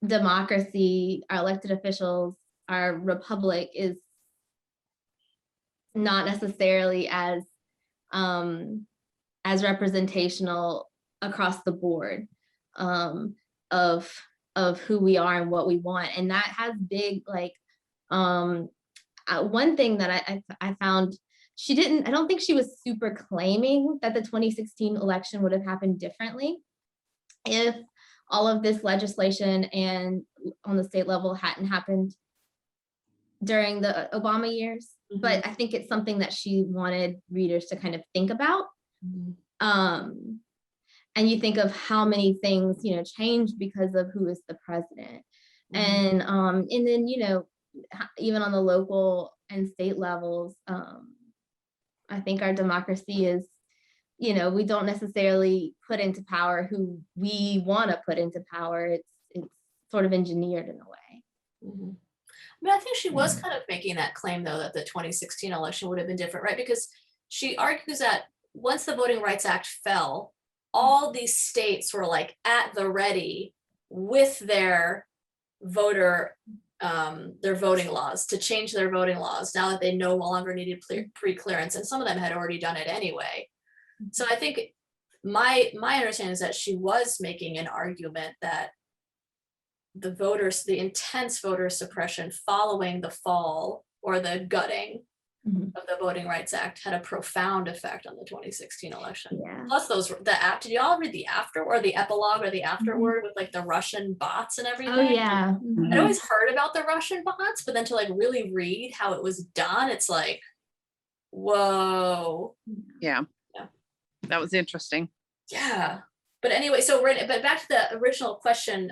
democracy, our elected officials, our republic is not necessarily as representational across the board of who we are and what we want. And that has big, like, one thing that I found, I don't think she was super claiming that the 2016 election would have happened differently if all of this legislation and on the state level hadn't happened during the Obama years. But I think it's something that she wanted readers to kind of think about. And you think of how many things, changed because of who is the president. And then, even on the local and state levels, I think our democracy is, we don't necessarily put into power who we want to put into power. It's sort of engineered in a way. I mean, I think she was kind of making that claim, though, that the 2016 election would have been different, right? Because she argues that once the Voting Rights Act fell, all these states were like at the ready with their voting laws to change their voting laws now that they no longer needed pre-clearance, and some of them had already done it anyway. So I think my understanding is that she was making an argument that the intense voter suppression following the fall or the gutting of the Voting Rights Act had a profound effect on the 2016 election. Plus did you all read the epilogue or the afterword with like the Russian bots and everything? Oh yeah. I'd always heard about the Russian bots, but then to like really read how it was done, it's like, whoa. Yeah. That was interesting. Yeah. But anyway, so but back to the original question,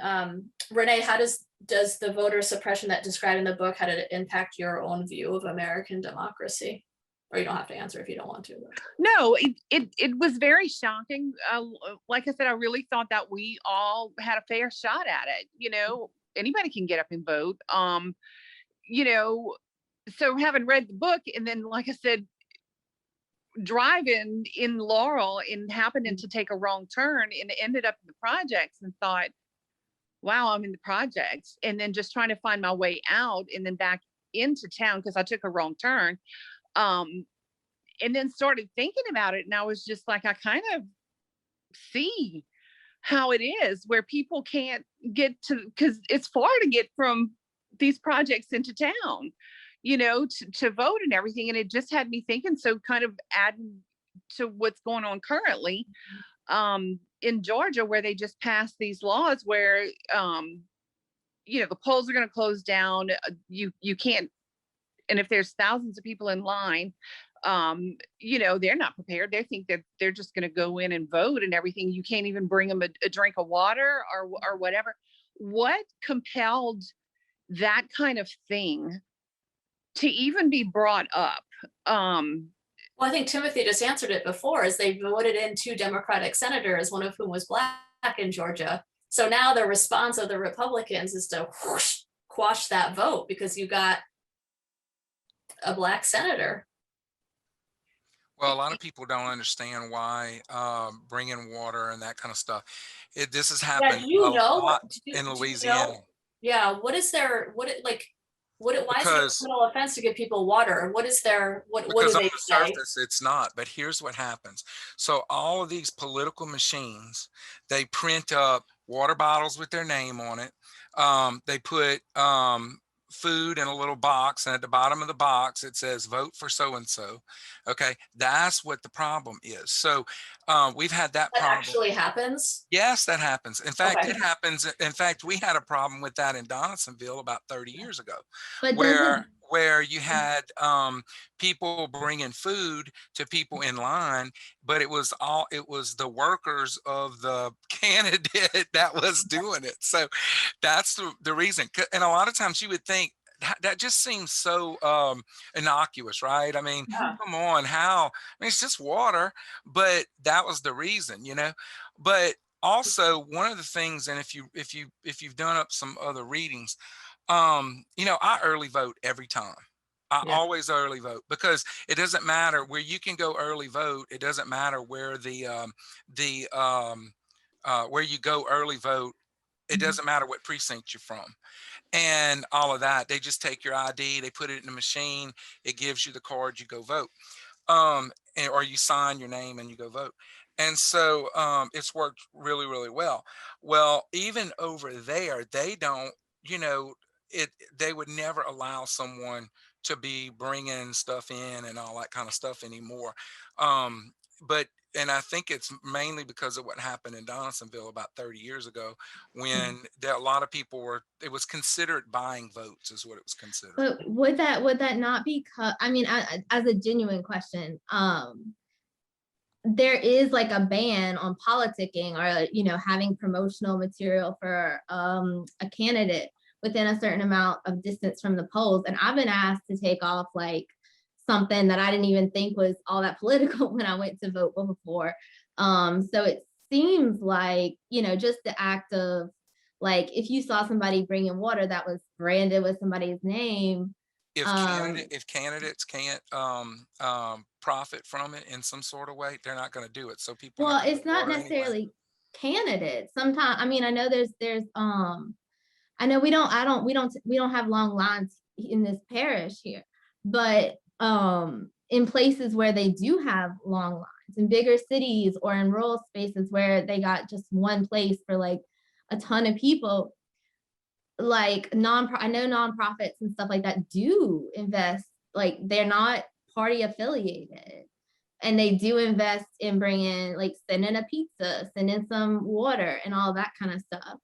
Renee, how does the voter suppression that described in the book, how did it impact your own view of American democracy? Or you don't have to answer if you don't want to. But. No, it was very shocking. Like I said, I really thought that we all had a fair shot at it. Anybody can get up and vote. So having read the book and then, like I said, driving in Laurel and happening to take a wrong turn and ended up in the projects and thought, wow, I'm in the projects, and then just trying to find my way out and then back into town because I took a wrong turn, and then started thinking about it, and I was just like, I kind of see how it is where people can't get to, because it's far to get from these projects into town, to vote and everything. And it just had me thinking, so kind of adding to what's going on currently in Georgia, where they just passed these laws where, the polls are going to close down. You can't, and if there's thousands of people in line, they're not prepared. They think that they're just going to go in and vote and everything. You can't even bring them a drink of water or whatever. What compelled that kind of thing to even be brought up? Well, I think Timothy just answered it before, as they voted in 2 Democratic senators, one of whom was Black in Georgia. So now the response of the Republicans is to quash that vote because you got a Black senator. Well, a lot of people don't understand why bringing water and that kind of stuff. This has happened a lot in Louisiana. Yeah, why is it a criminal offense to give people water? What do they Because on the say? surface, it's not. But here's what happens. So all of these political machines, they print up water bottles with their name on it. They put food in a little box, and at the bottom of the box it says vote for so and so. Okay, that's what the problem is. So we've had that problem. Actually happens. Yes, that happens. In fact, it happens. In fact, we had a problem with that in Donaldsonville about 30 years ago, But where you had people bringing food to people in line, but it was the workers of the candidate that was doing it. So that's the reason. And a lot of times you would think that just seems so innocuous, right? I mean, come on, how? I mean, it's just water, but that was the reason, But also one of the things, and if you've done up some other readings, I early vote every time. I always early vote because it doesn't matter where you can go early vote. It doesn't matter where where you go early vote. It doesn't matter what precinct you're from and all of that. They just take your ID, they put it in the machine. It gives you the card, you go vote. Or you sign your name and you go vote. And so it's worked really, really well. Well, even over there, they don't, they would never allow someone to be bringing stuff in and all that kind of stuff anymore. But and I think it's mainly because of what happened in Donaldsonville about 30 years ago, when a lot of people were, it was considered buying votes is what it was considered. But would that not be, I mean, as a genuine question, there is like a ban on politicking or, you know, having promotional material for a candidate within a certain amount of distance from the polls. And I've been asked to take off like something that I didn't even think was all that political when I went to vote before. So it seems like, you know, just the act of like, if you saw somebody bringing water that was branded with somebody's name. If candidates can't profit from it in some sort of way, they're not going to do it. So people. Well, it's not necessarily candidates. Sometimes, I mean, I know there's I know we don't have long lines in this parish here, but in places where they do have long lines, in bigger cities or in rural spaces where they got just one place for like a ton of people, like I know nonprofits and stuff like that do invest, like they're not party affiliated, and they do invest in bringing, like sending a pizza, sending some water and all that kind of stuff.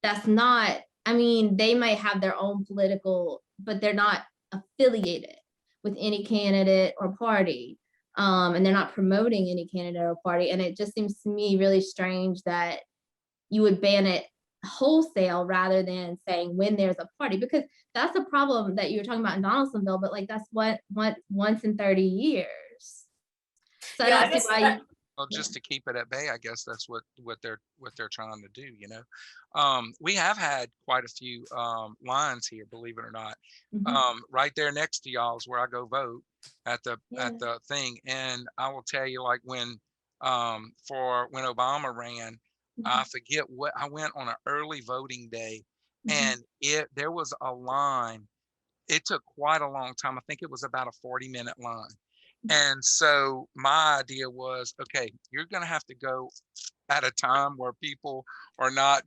That's not, I mean, they might have their own political, but they're not affiliated with any candidate or party. And they're not promoting any candidate or party. And it just seems to me really strange that you would ban it wholesale rather than saying when there's a party, because that's a problem that you were talking about in Donaldsonville, but like that's what once in 30 years. So Yeah, I don't see why well, just to keep it at bay, I guess that's what they're trying to do, you know. We have had quite a few lines here, believe it or not. Right there next to y'all is where I go vote at the thing. And I will tell you, like when Obama ran, I forget what, I went on an early voting day, and there was a line. It took quite a long time. I think it was about a 40-minute line. And so my idea was, okay, you're going to have to go at a time where people are not,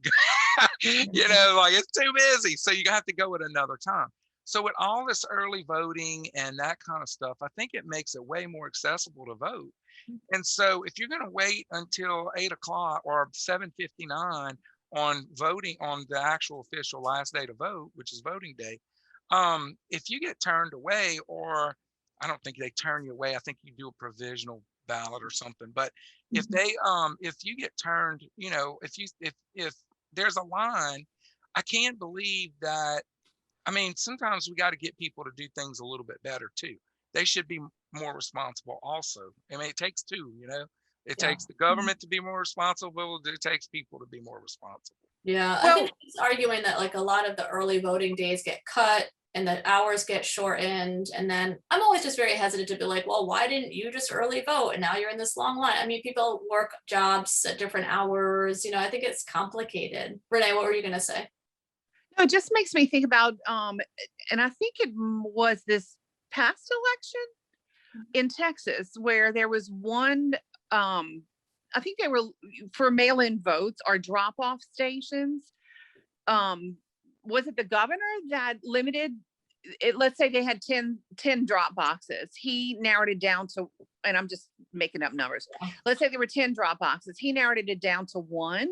you know, like it's too busy. So you have to go at another time. So with all this early voting and that kind of stuff, I think it makes it way more accessible to vote. And so if you're going to wait until 8 o'clock or 7:59 on voting on the actual official last day to vote, which is voting day, if you get turned away, or I don't think they turn you away, I think you do a provisional ballot or something. But if they if you get turned, you know, if there's a line, I can't believe that. I mean, sometimes we got to get people to do things a little bit better too. They should be more responsible also. I mean, it takes two, you know. It takes the government to be more responsible. It takes people to be more responsible. Yeah, I think he's arguing that like a lot of the early voting days get cut and the hours get shortened. And then I'm always just very hesitant to be like, well, why didn't you just early vote? And now you're in this long line. I mean, people work jobs at different hours. You know, I think it's complicated. Renee, what were you going to say? No, it just makes me think about, and I think it was this past election in Texas where there was one, I think they were for mail-in votes or drop-off stations. Was it the governor that limited it? Let's say they had 10 drop boxes. He narrowed it down to, and I'm just making up numbers. Let's say there were 10 drop boxes. He narrowed it down to 1.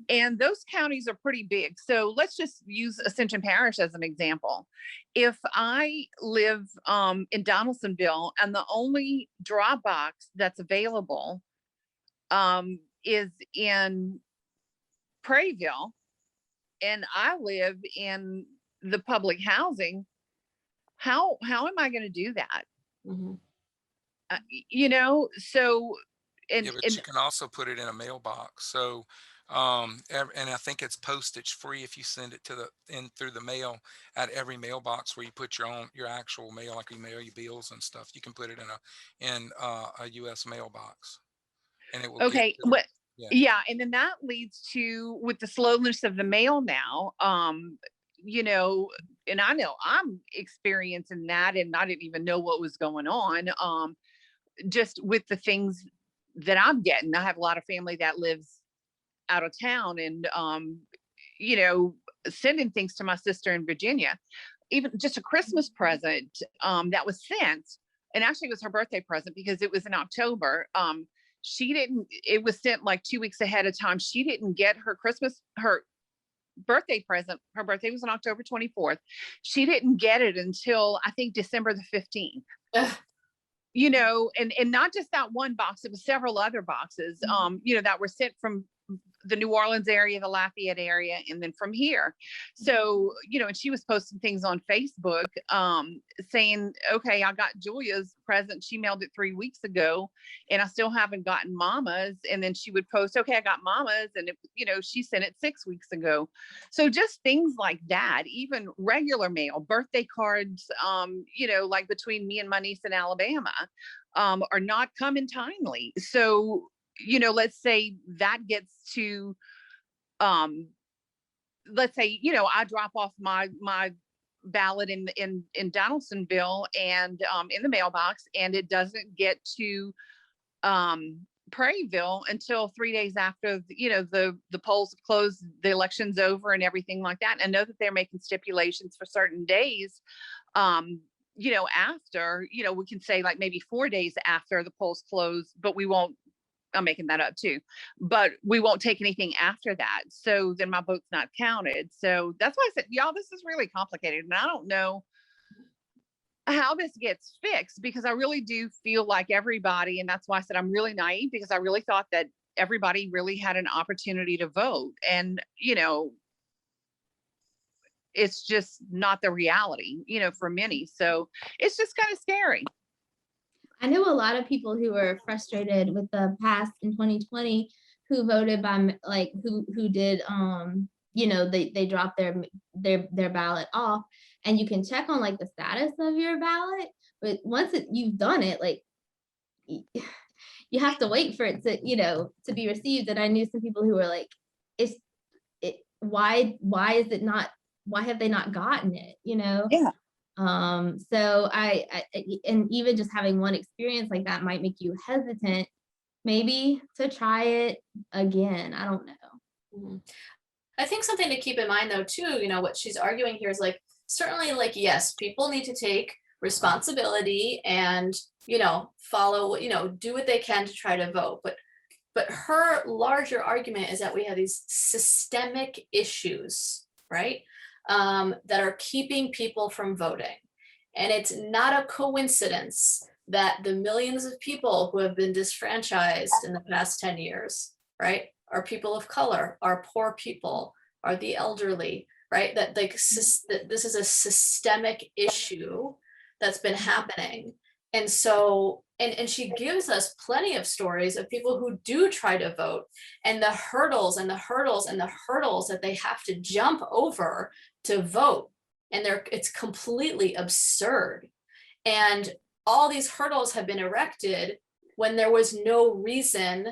And those counties are pretty big. So let's just use Ascension Parish as an example. If I live in Donaldsonville and the only drop box that's available is in Prairieville, and I live in the public housing, how am I going to do that? You know, so yeah, but you can also put it in a mailbox. So and I think it's postage free if you send it through the mail at every mailbox where you put your actual mail, like you mail your bills and stuff. You can put it in a U.S. mailbox, and it will. Okay, but yeah, and then that leads to, with the slowness of the mail now, you know, and I know I'm experiencing that, and I didn't even know what was going on. Just with the things that I'm getting, I have a lot of family that lives out of town, and you know, sending things to my sister in Virginia, even just a Christmas present that was sent, and actually it was her birthday present because it was in October. it was sent like 2 weeks ahead of time. She didn't get her birthday present. Her birthday was on October 24th. She didn't get it until I think December the 15th. Ugh. You know, and not just that one box, it was several other boxes, you know, that were sent from the New Orleans area, the Lafayette area, and then from here. So, you know, and she was posting things on Facebook, saying, okay, I got Julia's present. She mailed it 3 weeks ago and I still haven't gotten Mama's. And then she would post, okay, I got Mama's. And, you know, she sent it 6 weeks ago. So just things like that, even regular mail, birthday cards, you know, like between me and my niece in Alabama, are not coming timely. So, you know, let's say that gets to, let's say, you know, I drop off my ballot in Donaldsonville and in the mailbox, and it doesn't get to Prairieville until 3 days after, you know, the polls close, the election's over and everything like that. And I know that they're making stipulations for certain days, you know, after, you know, we can say like maybe 4 days after the polls close, but we won't, I'm making that up too, but we won't take anything after that. So then my vote's not counted. So that's why I said, y'all, this is really complicated. And I don't know how this gets fixed, because I really do feel like everybody, and that's why I said I'm really naive, because I really thought that everybody really had an opportunity to vote. And, you know, it's just not the reality, you know, for many. So it's just kind of scary. I know a lot of people who were frustrated with the past in 2020 who voted by like who did you know, they dropped their ballot off, and you can check on like the status of your ballot, but once you've done it, like you have to wait for it to, you know, to be received. And I knew some people who were like, why is it not, why have they not gotten it, you know? Yeah. So I and even just having one experience like that might make you hesitant maybe to try it again. I don't know. I think something to keep in mind though too, you know, what she's arguing here is like, certainly like, yes, people need to take responsibility and, you know, follow, you know, do what they can to try to vote. But her larger argument is that we have these systemic issues, right? That are keeping people from voting. And it's not a coincidence that the millions of people who have been disfranchised in the past 10 years, right, are people of color, are poor people, are the elderly, right? That like that this is a systemic issue that's been happening. And so, and she gives us plenty of stories of people who do try to vote, and the hurdles and the hurdles and the hurdles that they have to jump over to vote. And it's completely absurd. And all these hurdles have been erected when there was no reason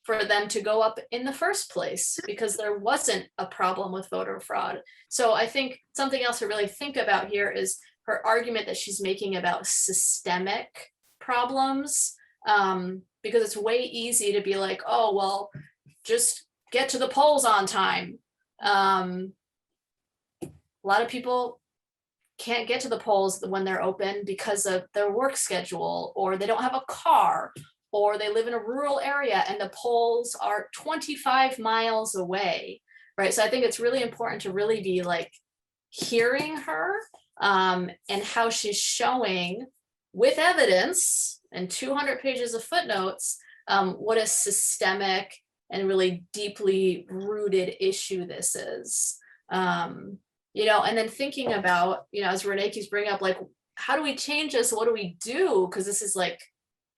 for them to go up in the first place, because there wasn't a problem with voter fraud. So I think something else to really think about here is her argument that she's making about systemic problems, because it's way easy to be like, oh, well, just get to the polls on time. A lot of people can't get to the polls when they're open because of their work schedule, or they don't have a car, or they live in a rural area and the polls are 25 miles away, right? So I think it's really important to really be like hearing her and how she's showing with evidence and 200 pages of footnotes what a systemic and really deeply rooted issue this is. You know, and then thinking about, you know, as Renee keeps bringing up, like, how do we change this? What do we do? Because this is like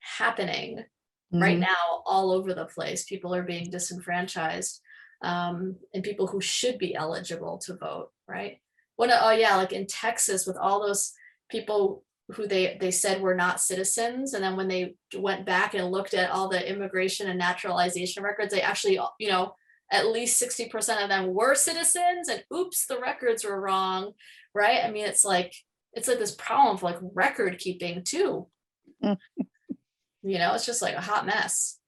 happening right now all over the place. People are being disenfranchised, and people who should be eligible to vote, right? Oh yeah, like in Texas with all those people who they said were not citizens, and then when they went back and looked at all the immigration and naturalization records, they actually, you know, at least 60% of them were citizens, and oops, the records were wrong, right? I mean, it's like this problem of like record keeping too. You know, it's just like a hot mess.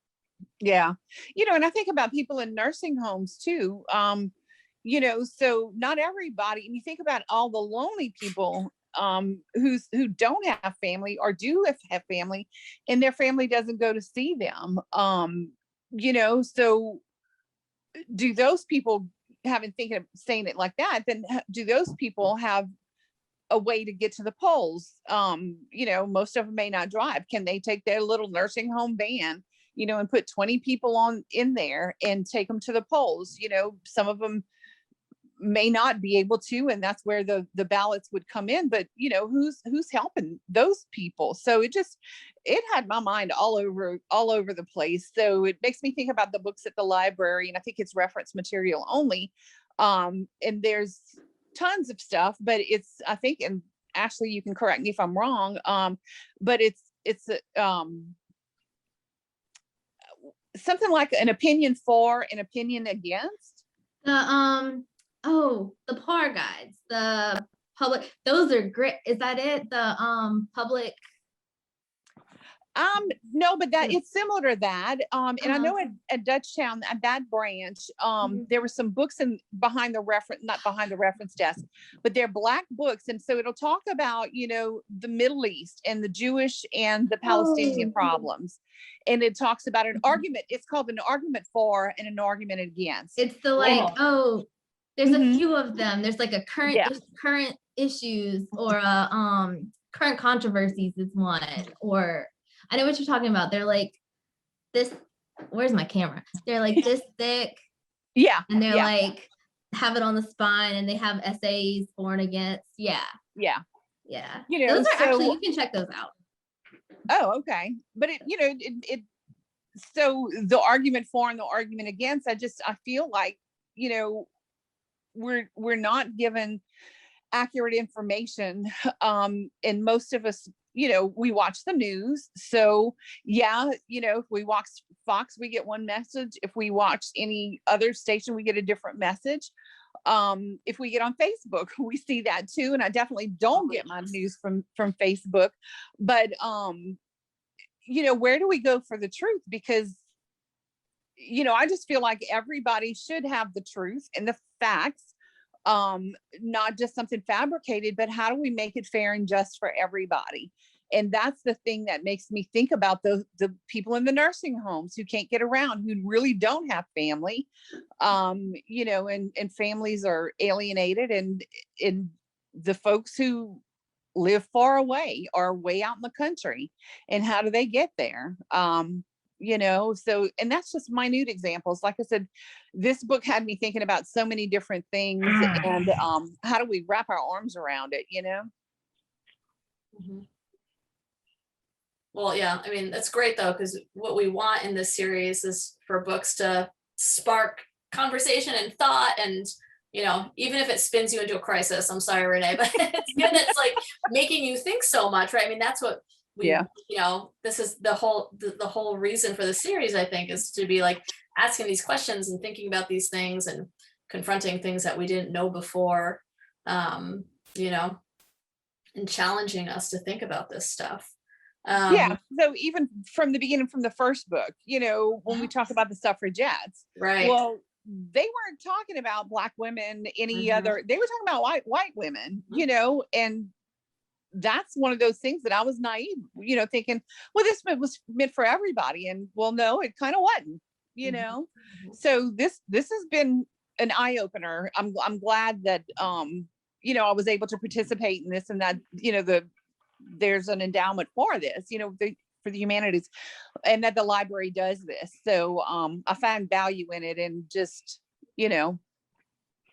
Yeah. You know, and I think about people in nursing homes too. You know, so not everybody, and you think about all the lonely people who don't have family or do have family, and their family doesn't go to see them. So do those people, having thinking of saying it like that, then do those people have a way to get to the polls? Most of them may not drive. Can they take their little nursing home van, and put 20 people in there and take them to the polls? Some of them may not be able to, and that's where the ballots would come in. But who's helping those people? So it had my mind all over the place. So it makes me think about the books at the library, and I think it's reference material only. And there's tons of stuff, but I think, and Ashley, you can correct me if I'm wrong, but it's something like an opinion for, an opinion against. The PAR guides, the public, those are great. Is that it? The public? No, but that it's similar to that. And I know at Dutchtown, at that branch, there were some books not behind the reference desk, but they're black books. And so it'll talk about, the Middle East and the Jewish and the Palestinian problems. And it talks about an argument. It's called an argument for and an argument against. It's the there's a few of them. There's like a current issues, or current controversies is one, or I know what you're talking about. They're like this. Where's my camera? They're like this thick. Yeah. And they're like, have it on the spine, and they have essays for and against. Yeah. Yeah. Yeah. Those are actually, you can check those out. Oh, okay. But so the argument for and the argument against, I feel like, we're not given accurate information. And most of us, we watch the news. So if we watch Fox, we get one message. If we watch any other station, we get a different message. If we get on Facebook, we see that too. And I definitely don't get my news from Facebook, but where do we go for the truth? Because I just feel like everybody should have the truth and the facts, not just something fabricated, but how do we make it fair and just for everybody? And that's the thing that makes me think about the people in the nursing homes who can't get around, who really don't have family, and families are alienated, and the folks who live far away or way out in the country, and how do they get there? So, and that's just minute examples. Like I said, this book had me thinking about so many different things, and how do we wrap our arms around it, Mm-hmm. Well, yeah, I mean, that's great though, because what we want in this series is for books to spark conversation and thought, and even if it spins you into a crisis, I'm sorry, Renee, but it's good that it's like making you think so much, right? I mean, that's what this is the whole reason for the series, I think, is to be like asking these questions and thinking about these things and confronting things that we didn't know before, and challenging us to think about this stuff. So even from the beginning, from the first book, when we talk about the suffragettes, right? Well, they weren't talking about Black women, any other, they were talking about white women, and that's one of those things that I was naive, thinking, well, this was meant for everybody. And well, no, it kind of wasn't, So this has been an eye opener. I'm glad that, I was able to participate in this, and that, there's an endowment for this, for the humanities, and that the library does this. So I find value in it, and just,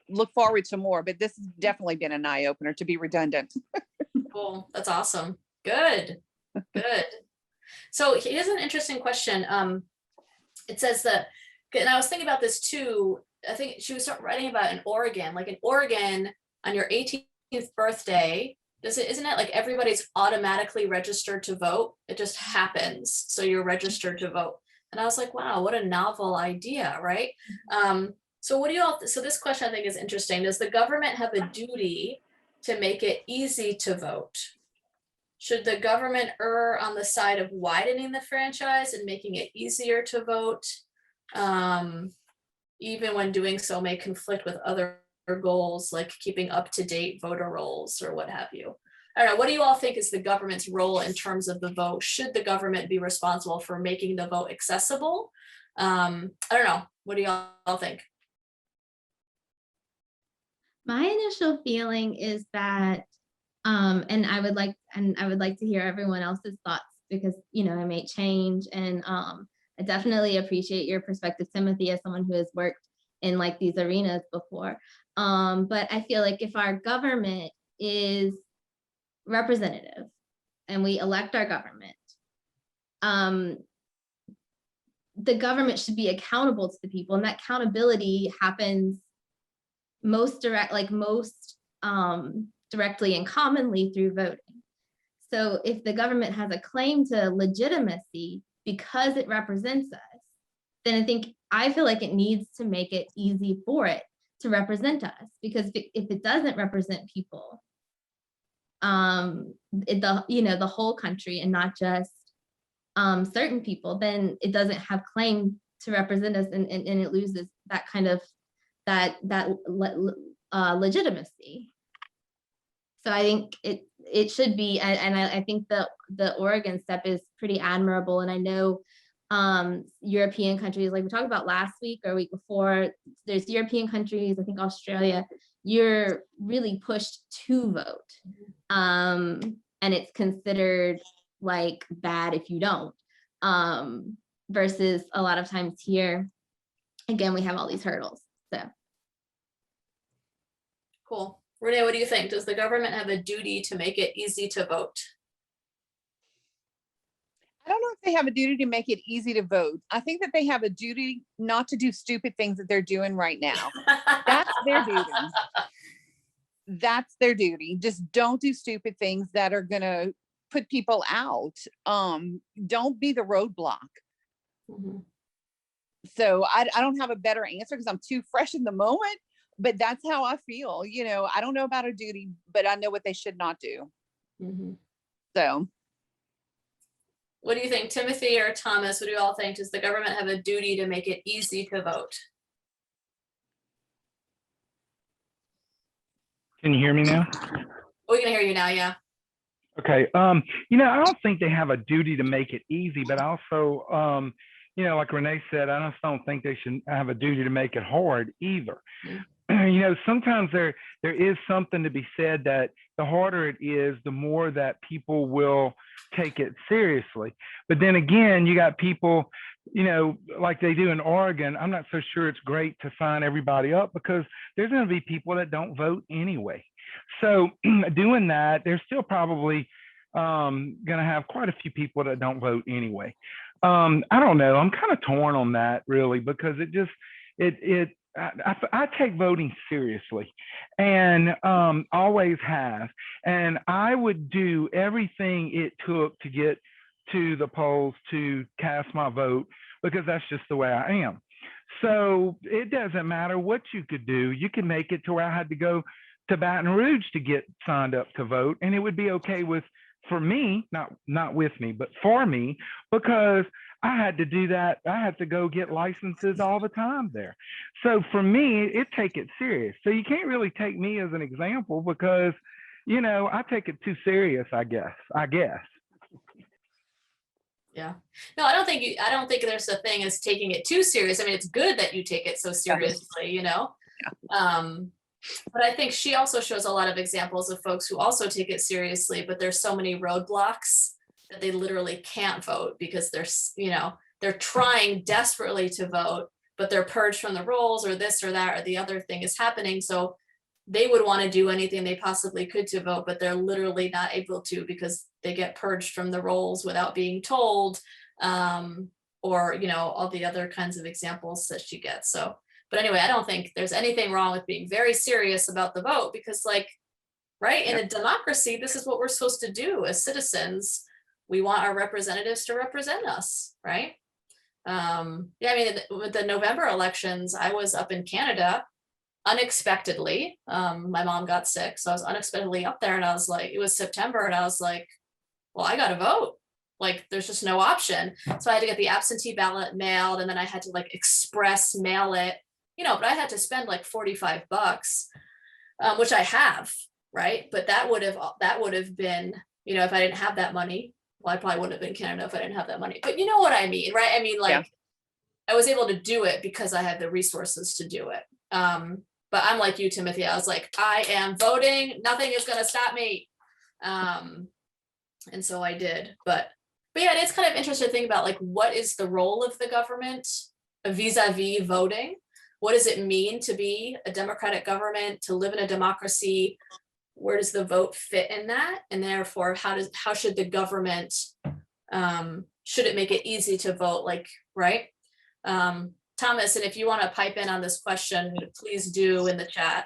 look forward to more. But this has definitely been an eye opener, to be redundant. Cool. That's awesome. Good. So here's an interesting question. It says that, and I was thinking about this too. I think she was writing about in Oregon, like in Oregon on your 18th birthday, isn't it like everybody's automatically registered to vote? It just happens. So you're registered to vote. And I was like, wow, what a novel idea, right? So so this question I think is interesting. Does the government have a duty to make it easy to vote? Should the government err on the side of widening the franchise and making it easier to vote, even when doing so may conflict with other goals, like keeping up-to-date voter rolls or what have you? I don't know, what do you all think is the government's role in terms of the vote? Should the government be responsible for making the vote accessible? I don't know, what do y'all think? My initial feeling is that, and I would like to hear everyone else's thoughts, because, it may change. And I definitely appreciate your perspective, Timothy, as someone who has worked in like these arenas before. But I feel like if our government is representative and we elect our government, the government should be accountable to the people, and that accountability happens most directly and commonly through voting. So if the government has a claim to legitimacy because it represents us, then I feel like it needs to make it easy for it to represent us, because if it doesn't represent people, the whole country and not just certain people, then it doesn't have claim to represent us, and it loses that kind of legitimacy. So I think it should be, and I think the Oregon step is pretty admirable. And I know European countries, like we talked about last week or week before, there's European countries, I think Australia, you're really pushed to vote. And it's considered like bad if you don't, versus a lot of times here, again, we have all these hurdles. So Cool. Renee, what do you think? Does the government have a duty to make it easy to vote? I don't know if they have a duty to make it easy to vote. I think that they have a duty not to do stupid things that they're doing right now. That's their duty. That's their duty. Just don't do stupid things that are going to put people out. Don't be the roadblock. Mm-hmm. So I don't have a better answer because I'm too fresh in the moment, but that's how I feel. I don't know about a duty, but I know what they should not do. Mm-hmm. So what do you think, Timothy or Thomas? What do you all think? Does the government have a duty to make it easy to vote? Can you hear me now? We can hear you now, yeah. Okay. I don't think they have a duty to make it easy, but also, like Renee said, I just don't think they should have a duty to make it hard either. Sometimes there is something to be said that the harder it is, the more that people will take it seriously. But then again, you got people, like they do in Oregon. I'm not so sure it's great to sign everybody up, because there's going to be people that don't vote anyway. So doing that, there's still probably going to have quite a few people that don't vote anyway. I don't know. I'm kind of torn on that, really, because I take voting seriously, and always have. And I would do everything it took to get to the polls to cast my vote, because that's just the way I am. So it doesn't matter what you could do. You can make it to where I had to go to Baton Rouge to get signed up to vote, and it would be okay for me, not with me, but for me, because I had to do that. I had to go get licenses all the time there. So for me, take it serious. So you can't really take me as an example, because, I take it too serious, I guess. Yeah. No, I don't think there's a thing as taking it too serious. I mean, it's good that you take it so seriously, Yeah. But I think she also shows a lot of examples of folks who also take it seriously, but there's so many roadblocks that they literally can't vote because they're trying desperately to vote, but they're purged from the rolls, or this or that or the other thing is happening. So they would want to do anything they possibly could to vote, but they're literally not able to because they get purged from the rolls without being told, or all the other kinds of examples that she gets. So, but anyway, I don't think there's anything wrong with being very serious about the vote, because right, in a democracy, this is what we're supposed to do as citizens. We want our representatives to represent us, right? With the November elections, I was up in Canada unexpectedly. My mom got sick, so I was unexpectedly up there, and I was like, it was September, and I was like, well, I gotta vote. There's just no option. So I had to get the absentee ballot mailed, and then I had to express mail it, but I had to spend $45, which I have, right? But that would have been, you know, if I didn't have that money, well, I probably wouldn't have been in Canada if I didn't have that money. But you know what I mean, right? I mean, like, Yeah. I was able to do it because I had the resources to do it. But I'm like you, Timothy. I was like, I am voting. Nothing is going to stop me. And so I did. But yeah, it's kind of interesting to think about, like, what is the role of the government vis-a-vis voting? What does it mean to be a democratic government, to live in a democracy? Where does the vote fit in that? And therefore, how should the government, should it make it easy to vote? Like, right? Thomas, and if you want to pipe in on this question, please do in the chat.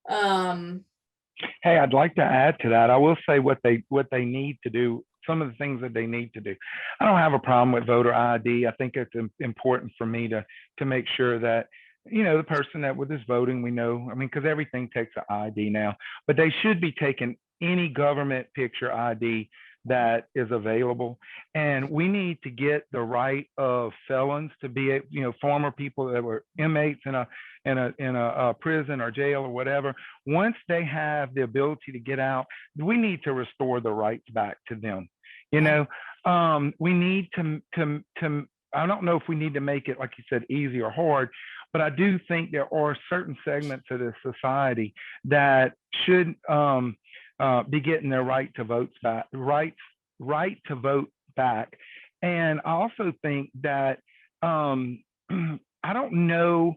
Hey, I'd like to add to that. I will say what they need to do, some of the things that they need to do. I don't have a problem with voter ID. I think it's important for me to make sure that, you know, the person that is voting, we know, I mean, because everything takes an ID now, but they should be taking any government picture ID that is available. And we need to get the right of felons to be, you know, former people that were inmates in a prison or jail or whatever. Once they have the ability to get out, we need to restore the rights back to them. You know, we need to I don't know if we need to make it, like you said, easy or hard, but I do think there are certain segments of this society that should be getting their right to vote back, right to vote back. And I also think that I don't know,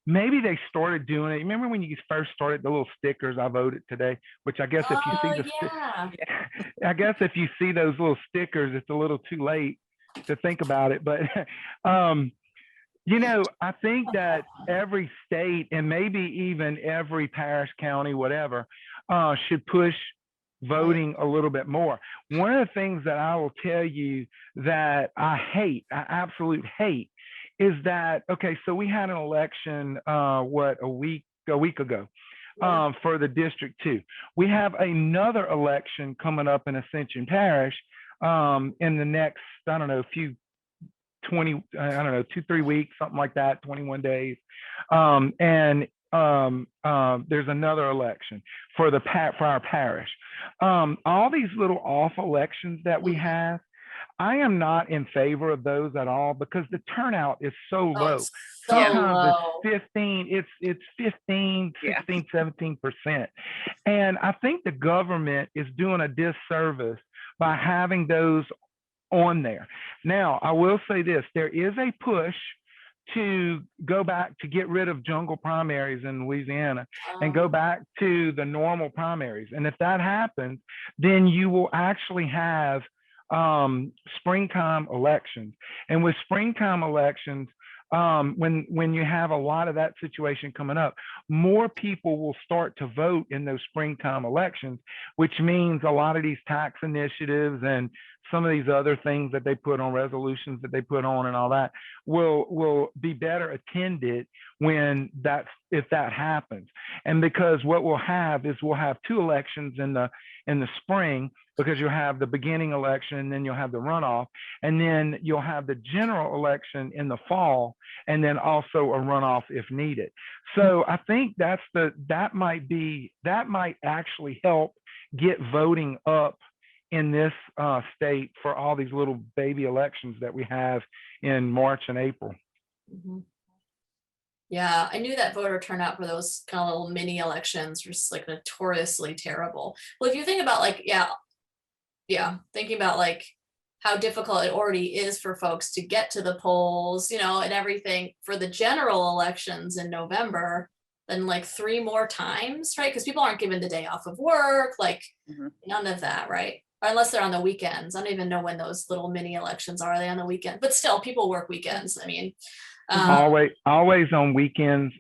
maybe they started doing it. Remember when you first started the little stickers, I voted today, which I guess if you see I guess if you see those little stickers, it's a little too late to think about it. But you know, I think that every state and maybe even every parish, county, whatever, should push voting a little bit more. One of the things that I will tell you that I absolutely hate, is that, okay, so we had an election, a week ago, for the District 2. We have another election coming up in Ascension Parish in the next, I don't know, 2-3 weeks, something like that, 21 days. And there's another election for our parish. All these little off elections that we have, I am not in favor of those at all, because the turnout is so low. Sometimes it's 15, 16, 17%. And I think the government is doing a disservice by having those on there. Now, I will say this, there is a push to go back to get rid of jungle primaries in Louisiana and go back to the normal primaries. And if that happens, then you will actually have springtime elections. And with springtime elections, when you have a lot of that situation coming up, more people will start to vote in those springtime elections, which means a lot of these tax initiatives and some of these other things that they put on, resolutions that they put on and all that will be better attended if that happens. And because what we'll have is we'll have two elections in the spring, because you'll have the beginning election and then you'll have the runoff, and then you'll have the general election in the fall, and then also a runoff if needed. So I think that might actually help get voting up in this state for all these little baby elections that we have in March and April. Mm-hmm. Yeah, I knew that voter turnout for those kind of little mini elections was just like notoriously terrible. Well, if you think about like, thinking about like how difficult it already is for folks to get to the polls, you know, and everything for the general elections in November, then like 3 more times, right? Because people aren't given the day off of work, like none of that, right? Or unless they're on the weekends. I don't even know when those little mini elections are. They on the weekend? But still, people work weekends. I mean, always on weekends.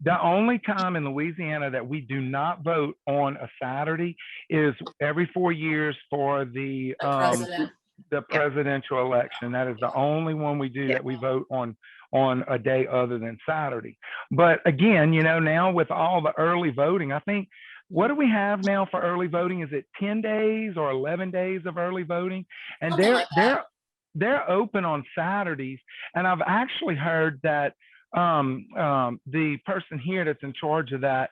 The only time in Louisiana that we do not vote on a Saturday is every 4 years for the presidential election. That is the only one we do that we vote on a day other than Saturday. But again, you know, now with all the early voting, I think, what do we have now for early voting? Is it 10 days or 11 days of early voting? And they're open on Saturdays. And I've actually heard that the person here that's in charge of that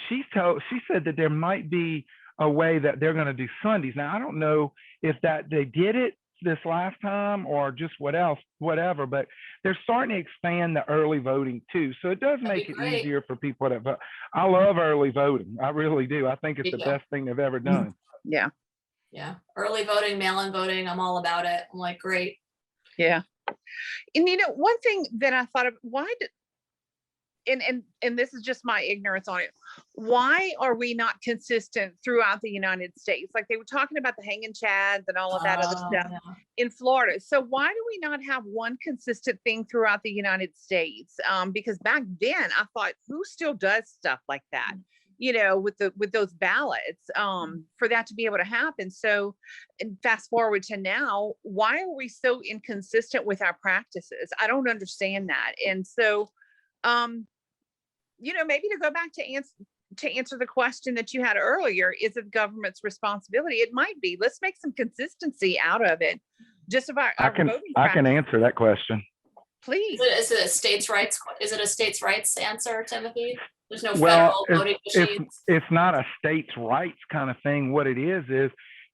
she said that there might be a way that they're going to do Sundays. Now, I don't know if that they did it this last time or just whatever, but they're starting to expand the early voting too. So it does make it easier for people to vote. I love early voting. I really do. I think it's the best thing they've ever done. Yeah. Yeah. Early voting, mail-in voting. I'm all about it. I'm like, great. Yeah. And one thing that I thought of, and this is just my ignorance on it, why are we not consistent throughout the United States? Like they were talking about the hanging chads and all of that other stuff in Florida. So why do we not have one consistent thing throughout the United States? Because back then I thought, who still does stuff like that? With those ballots, for that to be able to happen. So, and fast forward to now, why are we so inconsistent with our practices? I don't understand that. And so, maybe to go back to answer the question that you had earlier, is it government's responsibility? It might be. Let's make some consistency out of it. Just about our voting practice. I can answer that question. Please. Is it a states' rights? Is it a states' rights answer, Timothy? There's no federal voting machines. It's not a states' rights kind of thing. What it is,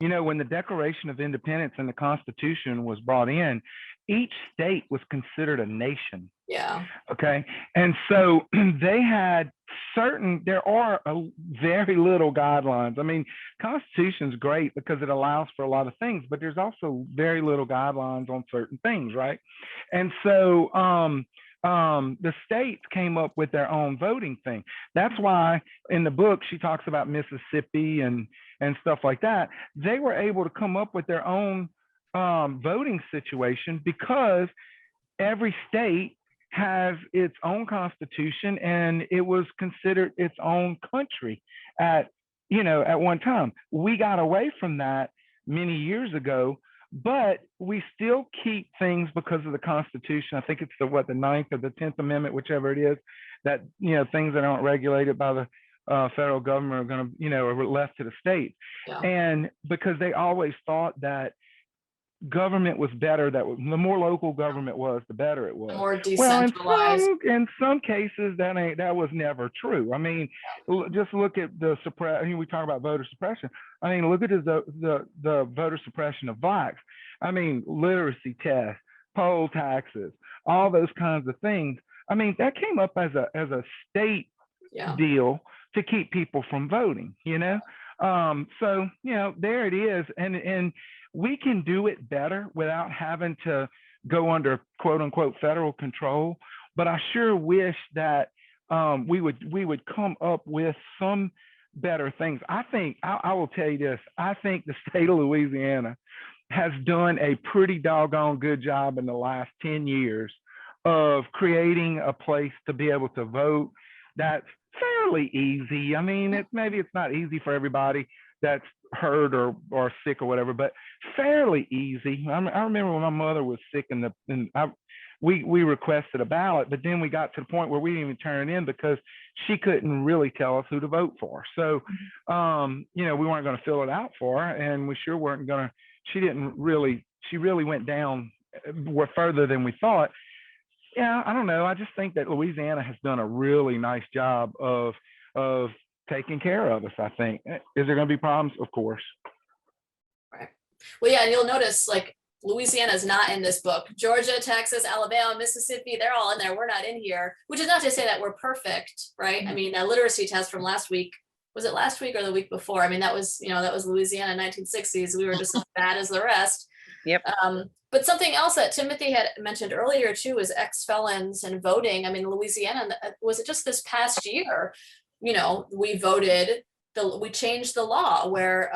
when the Declaration of Independence and the Constitution was brought in, each state was considered a nation. Yeah. Okay. And so they had there are very little guidelines. I mean, Constitution's great because it allows for a lot of things, but there's also very little guidelines on certain things, right? And so the states came up with their own voting thing. That's why in the book she talks about Mississippi and stuff like that. They were able to come up with their own voting situation because every state has its own constitution and it was considered its own country at one time. We got away from that many years ago, but we still keep things because of the Constitution. I think it's the 9th or the 10th Amendment, whichever it is, that things that aren't regulated by the federal government are going to are left to the states. Yeah. And because they always thought that government was better, that the more local government was, the better it was. The more decentralized. Well, in some cases that was never true. I mean, just look at the suppression. We talk about voter suppression. I mean, look at the voter suppression of blacks. I mean, literacy tests, poll taxes, all those kinds of things. I mean, that came up as a state deal to keep people from voting. So there it is, and we can do it better without having to go under quote unquote federal control. But I sure wish that we would come up with some better things. I think I will tell you this. I think the state of Louisiana has done a pretty doggone good job in the last 10 years of creating a place to be able to vote that's fairly easy. I mean, maybe it's not easy for everybody that's hurt or sick or whatever, but fairly easy. I remember when my mother was sick and we requested a ballot, but then we got to the point where we didn't even turn it in because she couldn't really tell us who to vote for. So, we weren't going to fill it out for her, and we sure weren't going to. She really went down further than we thought. Yeah, I don't know. I just think that Louisiana has done a really nice job of taking care of us, I think. Is there going to be problems? Of course. Right. Well, yeah, and you'll notice like Louisiana is not in this book. Georgia, Texas, Alabama, Mississippi, they're all in there. We're not in here, which is not to say that we're perfect, right? I mean, that literacy test from last week, was it last week or the week before? I mean, that was Louisiana 1960s. We were just as bad as the rest. Yep. But something else that Timothy had mentioned earlier too is ex-felons and voting. I mean, Louisiana, was it just this past year? We changed the law where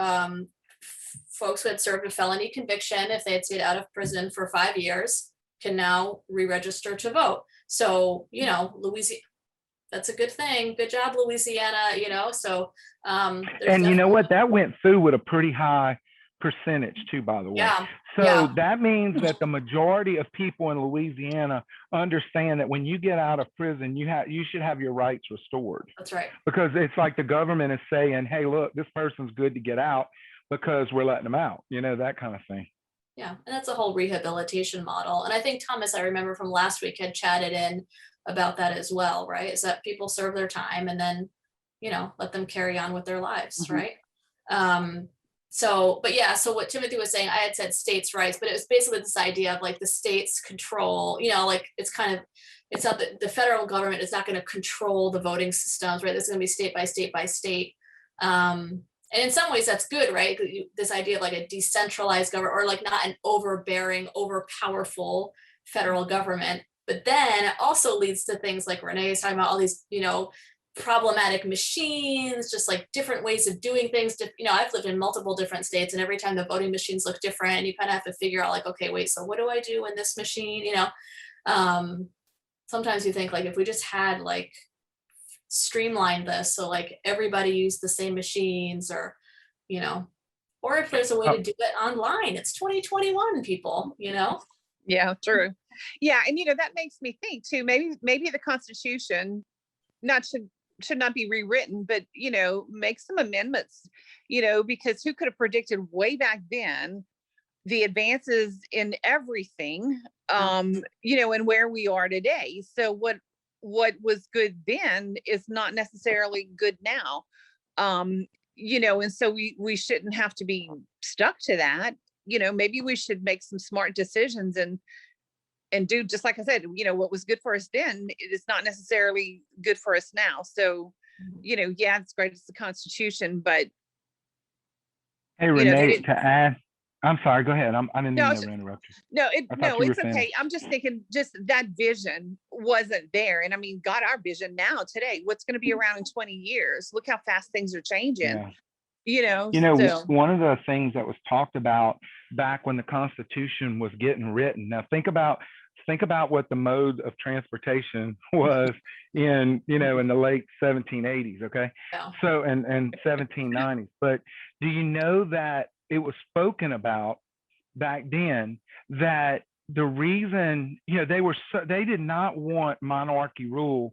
folks who had served a felony conviction, if they had stayed out of prison for 5 years, can now re-register to vote. So, Louisiana, that's a good thing. Good job, Louisiana, so. And you know what? That went through with a pretty high percentage too, by the way. Yeah. So that means that the majority of people in Louisiana understand that when you get out of prison, you should have your rights restored. That's right. Because it's like the government is saying, hey, look, this person's good to get out because we're letting them out, that kind of thing. Yeah, and that's a whole rehabilitation model. And I think Thomas, I remember from last week, had chatted in about that as well, right? Is that people serve their time and then let them carry on with their lives, Mhm. right? But yeah, so what Timothy was saying, I had said states' rights, but it was basically this idea of like the states control, like it's not that the federal government is not going to control the voting systems, right? It's going to be state by state by state. And in some ways that's good, right? This idea of like a decentralized government, or like not an overbearing, overpowerful federal government. But then it also leads to things like Renee is talking about, all these, problematic machines, just like different ways of doing things. I've lived in multiple different states, and every time the voting machines look different, and you kind of have to figure out like, okay, wait, so what do I do in this machine? Sometimes you think like if we just had like streamlined this, so like everybody used the same machines, or if there's a way to do it online. It's 2021, people, Yeah, true. Yeah, and that makes me think too, maybe the Constitution should not be rewritten, but make some amendments, because who could have predicted way back then the advances in everything, and where we are today. So what was good then is not necessarily good now. And so we shouldn't have to be stuck to that. Maybe we should make some smart decisions and do, just like I said, what was good for us then, it is not necessarily good for us now. So, yeah, it's great, it's the Constitution, but Hey, Renee, to add, I'm sorry, go ahead. I didn't mean to interrupt you. No, it's okay. Finished. I'm just thinking, just that vision wasn't there. And I mean, God, our vision now today, what's going to be around in 20 years? Look how fast things are changing. Yeah. So. One of the things that was talked about back when the Constitution was getting written. Now think about what the mode of transportation was in the late 1780s. Okay. Yeah. So, and 1790s, but do you know that it was spoken about back then that the reason, they did not want monarchy rule,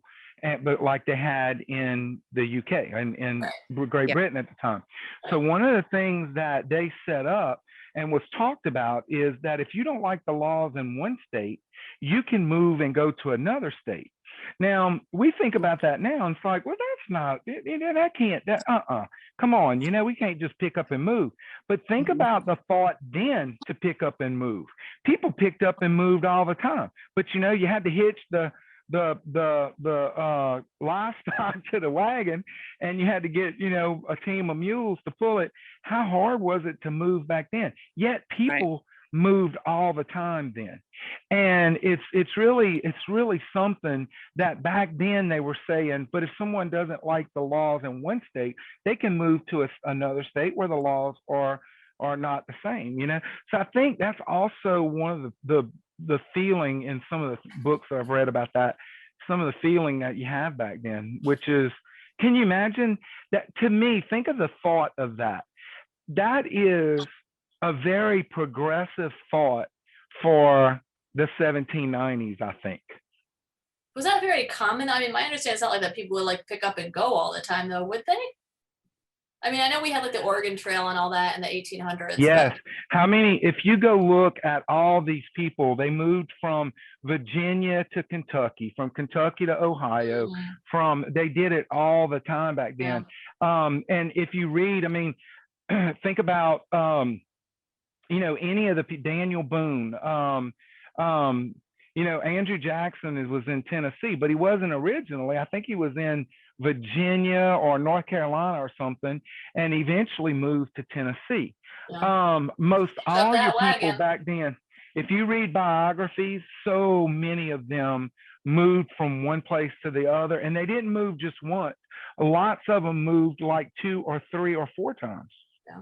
but like they had in the UK and Great Britain at the time. So one of the things that they set up and was talked about is that if you don't like the laws in one state, you can move and go to another state. Now we think about that now, and it's like, well, that's not, come on, we can't just pick up and move. But think about the thought then to pick up and move. People picked up and moved all the time, but you had to hitch the livestock to the wagon, and you had to get a team of mules to pull it. How hard was it to move back then? Yet people moved all the time then. And it's really something that back then they were saying, but if someone doesn't like the laws in one state, they can move to another state where the laws are not the same. So I think that's also one of the feeling in some of the books that I've read about that, some of the feeling that you have back then, which is, can you imagine that? To me, think of the thought of that. That is a very progressive thought for the 1790s, I think. Was that very common? I mean, my understanding is not like that people would like pick up and go all the time, though, would they? I mean, I know we had like the Oregon Trail and all that in the 1800s. Yes. If you go look at all these people, they moved from Virginia to Kentucky, from Kentucky to Ohio, they did it all the time back then. Yeah. And if you read, I mean, think about, any of the Daniel Boone, Andrew Jackson was in Tennessee, but he wasn't originally. I think he was in Virginia or North Carolina or something, and eventually moved to Tennessee. Yeah. Most all your people back then, if you read biographies, so many of them moved from one place to the other, and they didn't move just once. Lots of them moved like 2 or 3 or 4 times. Yeah.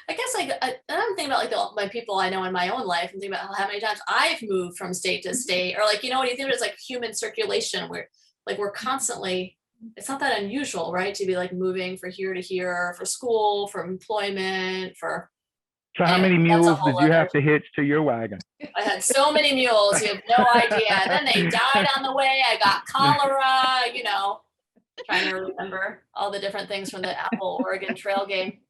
I guess like I'm thinking about like my people I know in my own life, and thinking about how many times I've moved from state to state, or like, when you think of it as like human circulation, where like we're constantly, it's not that unusual, right? To be like moving from here to here for school, for employment, for. So how many mules did you have to hitch to your wagon? I had so many mules, you have no idea. And then they died on the way. I got cholera, trying to remember all the different things from the Apple Oregon Trail game.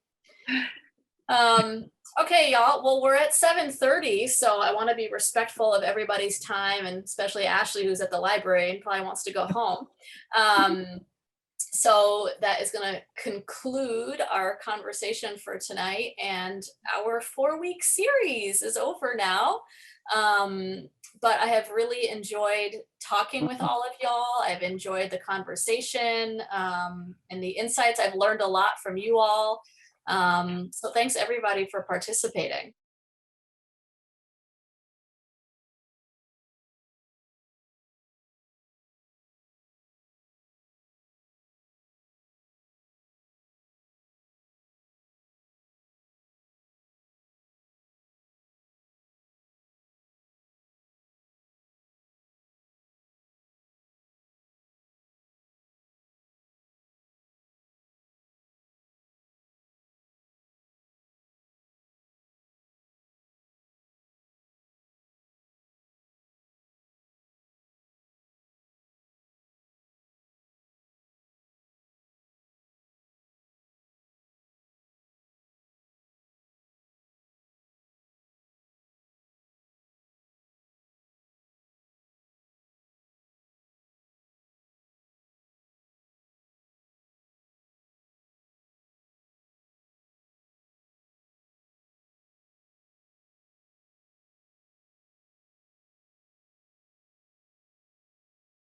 Okay, y'all. Well, we're at 7:30, so I want to be respectful of everybody's time, and especially Ashley, who's at the library and probably wants to go home. So that is going to conclude our conversation for tonight, and our 4-week series is over now. But I have really enjoyed talking with all of y'all. I've enjoyed the conversation and the insights. I've learned a lot from you all. So thanks everybody for participating.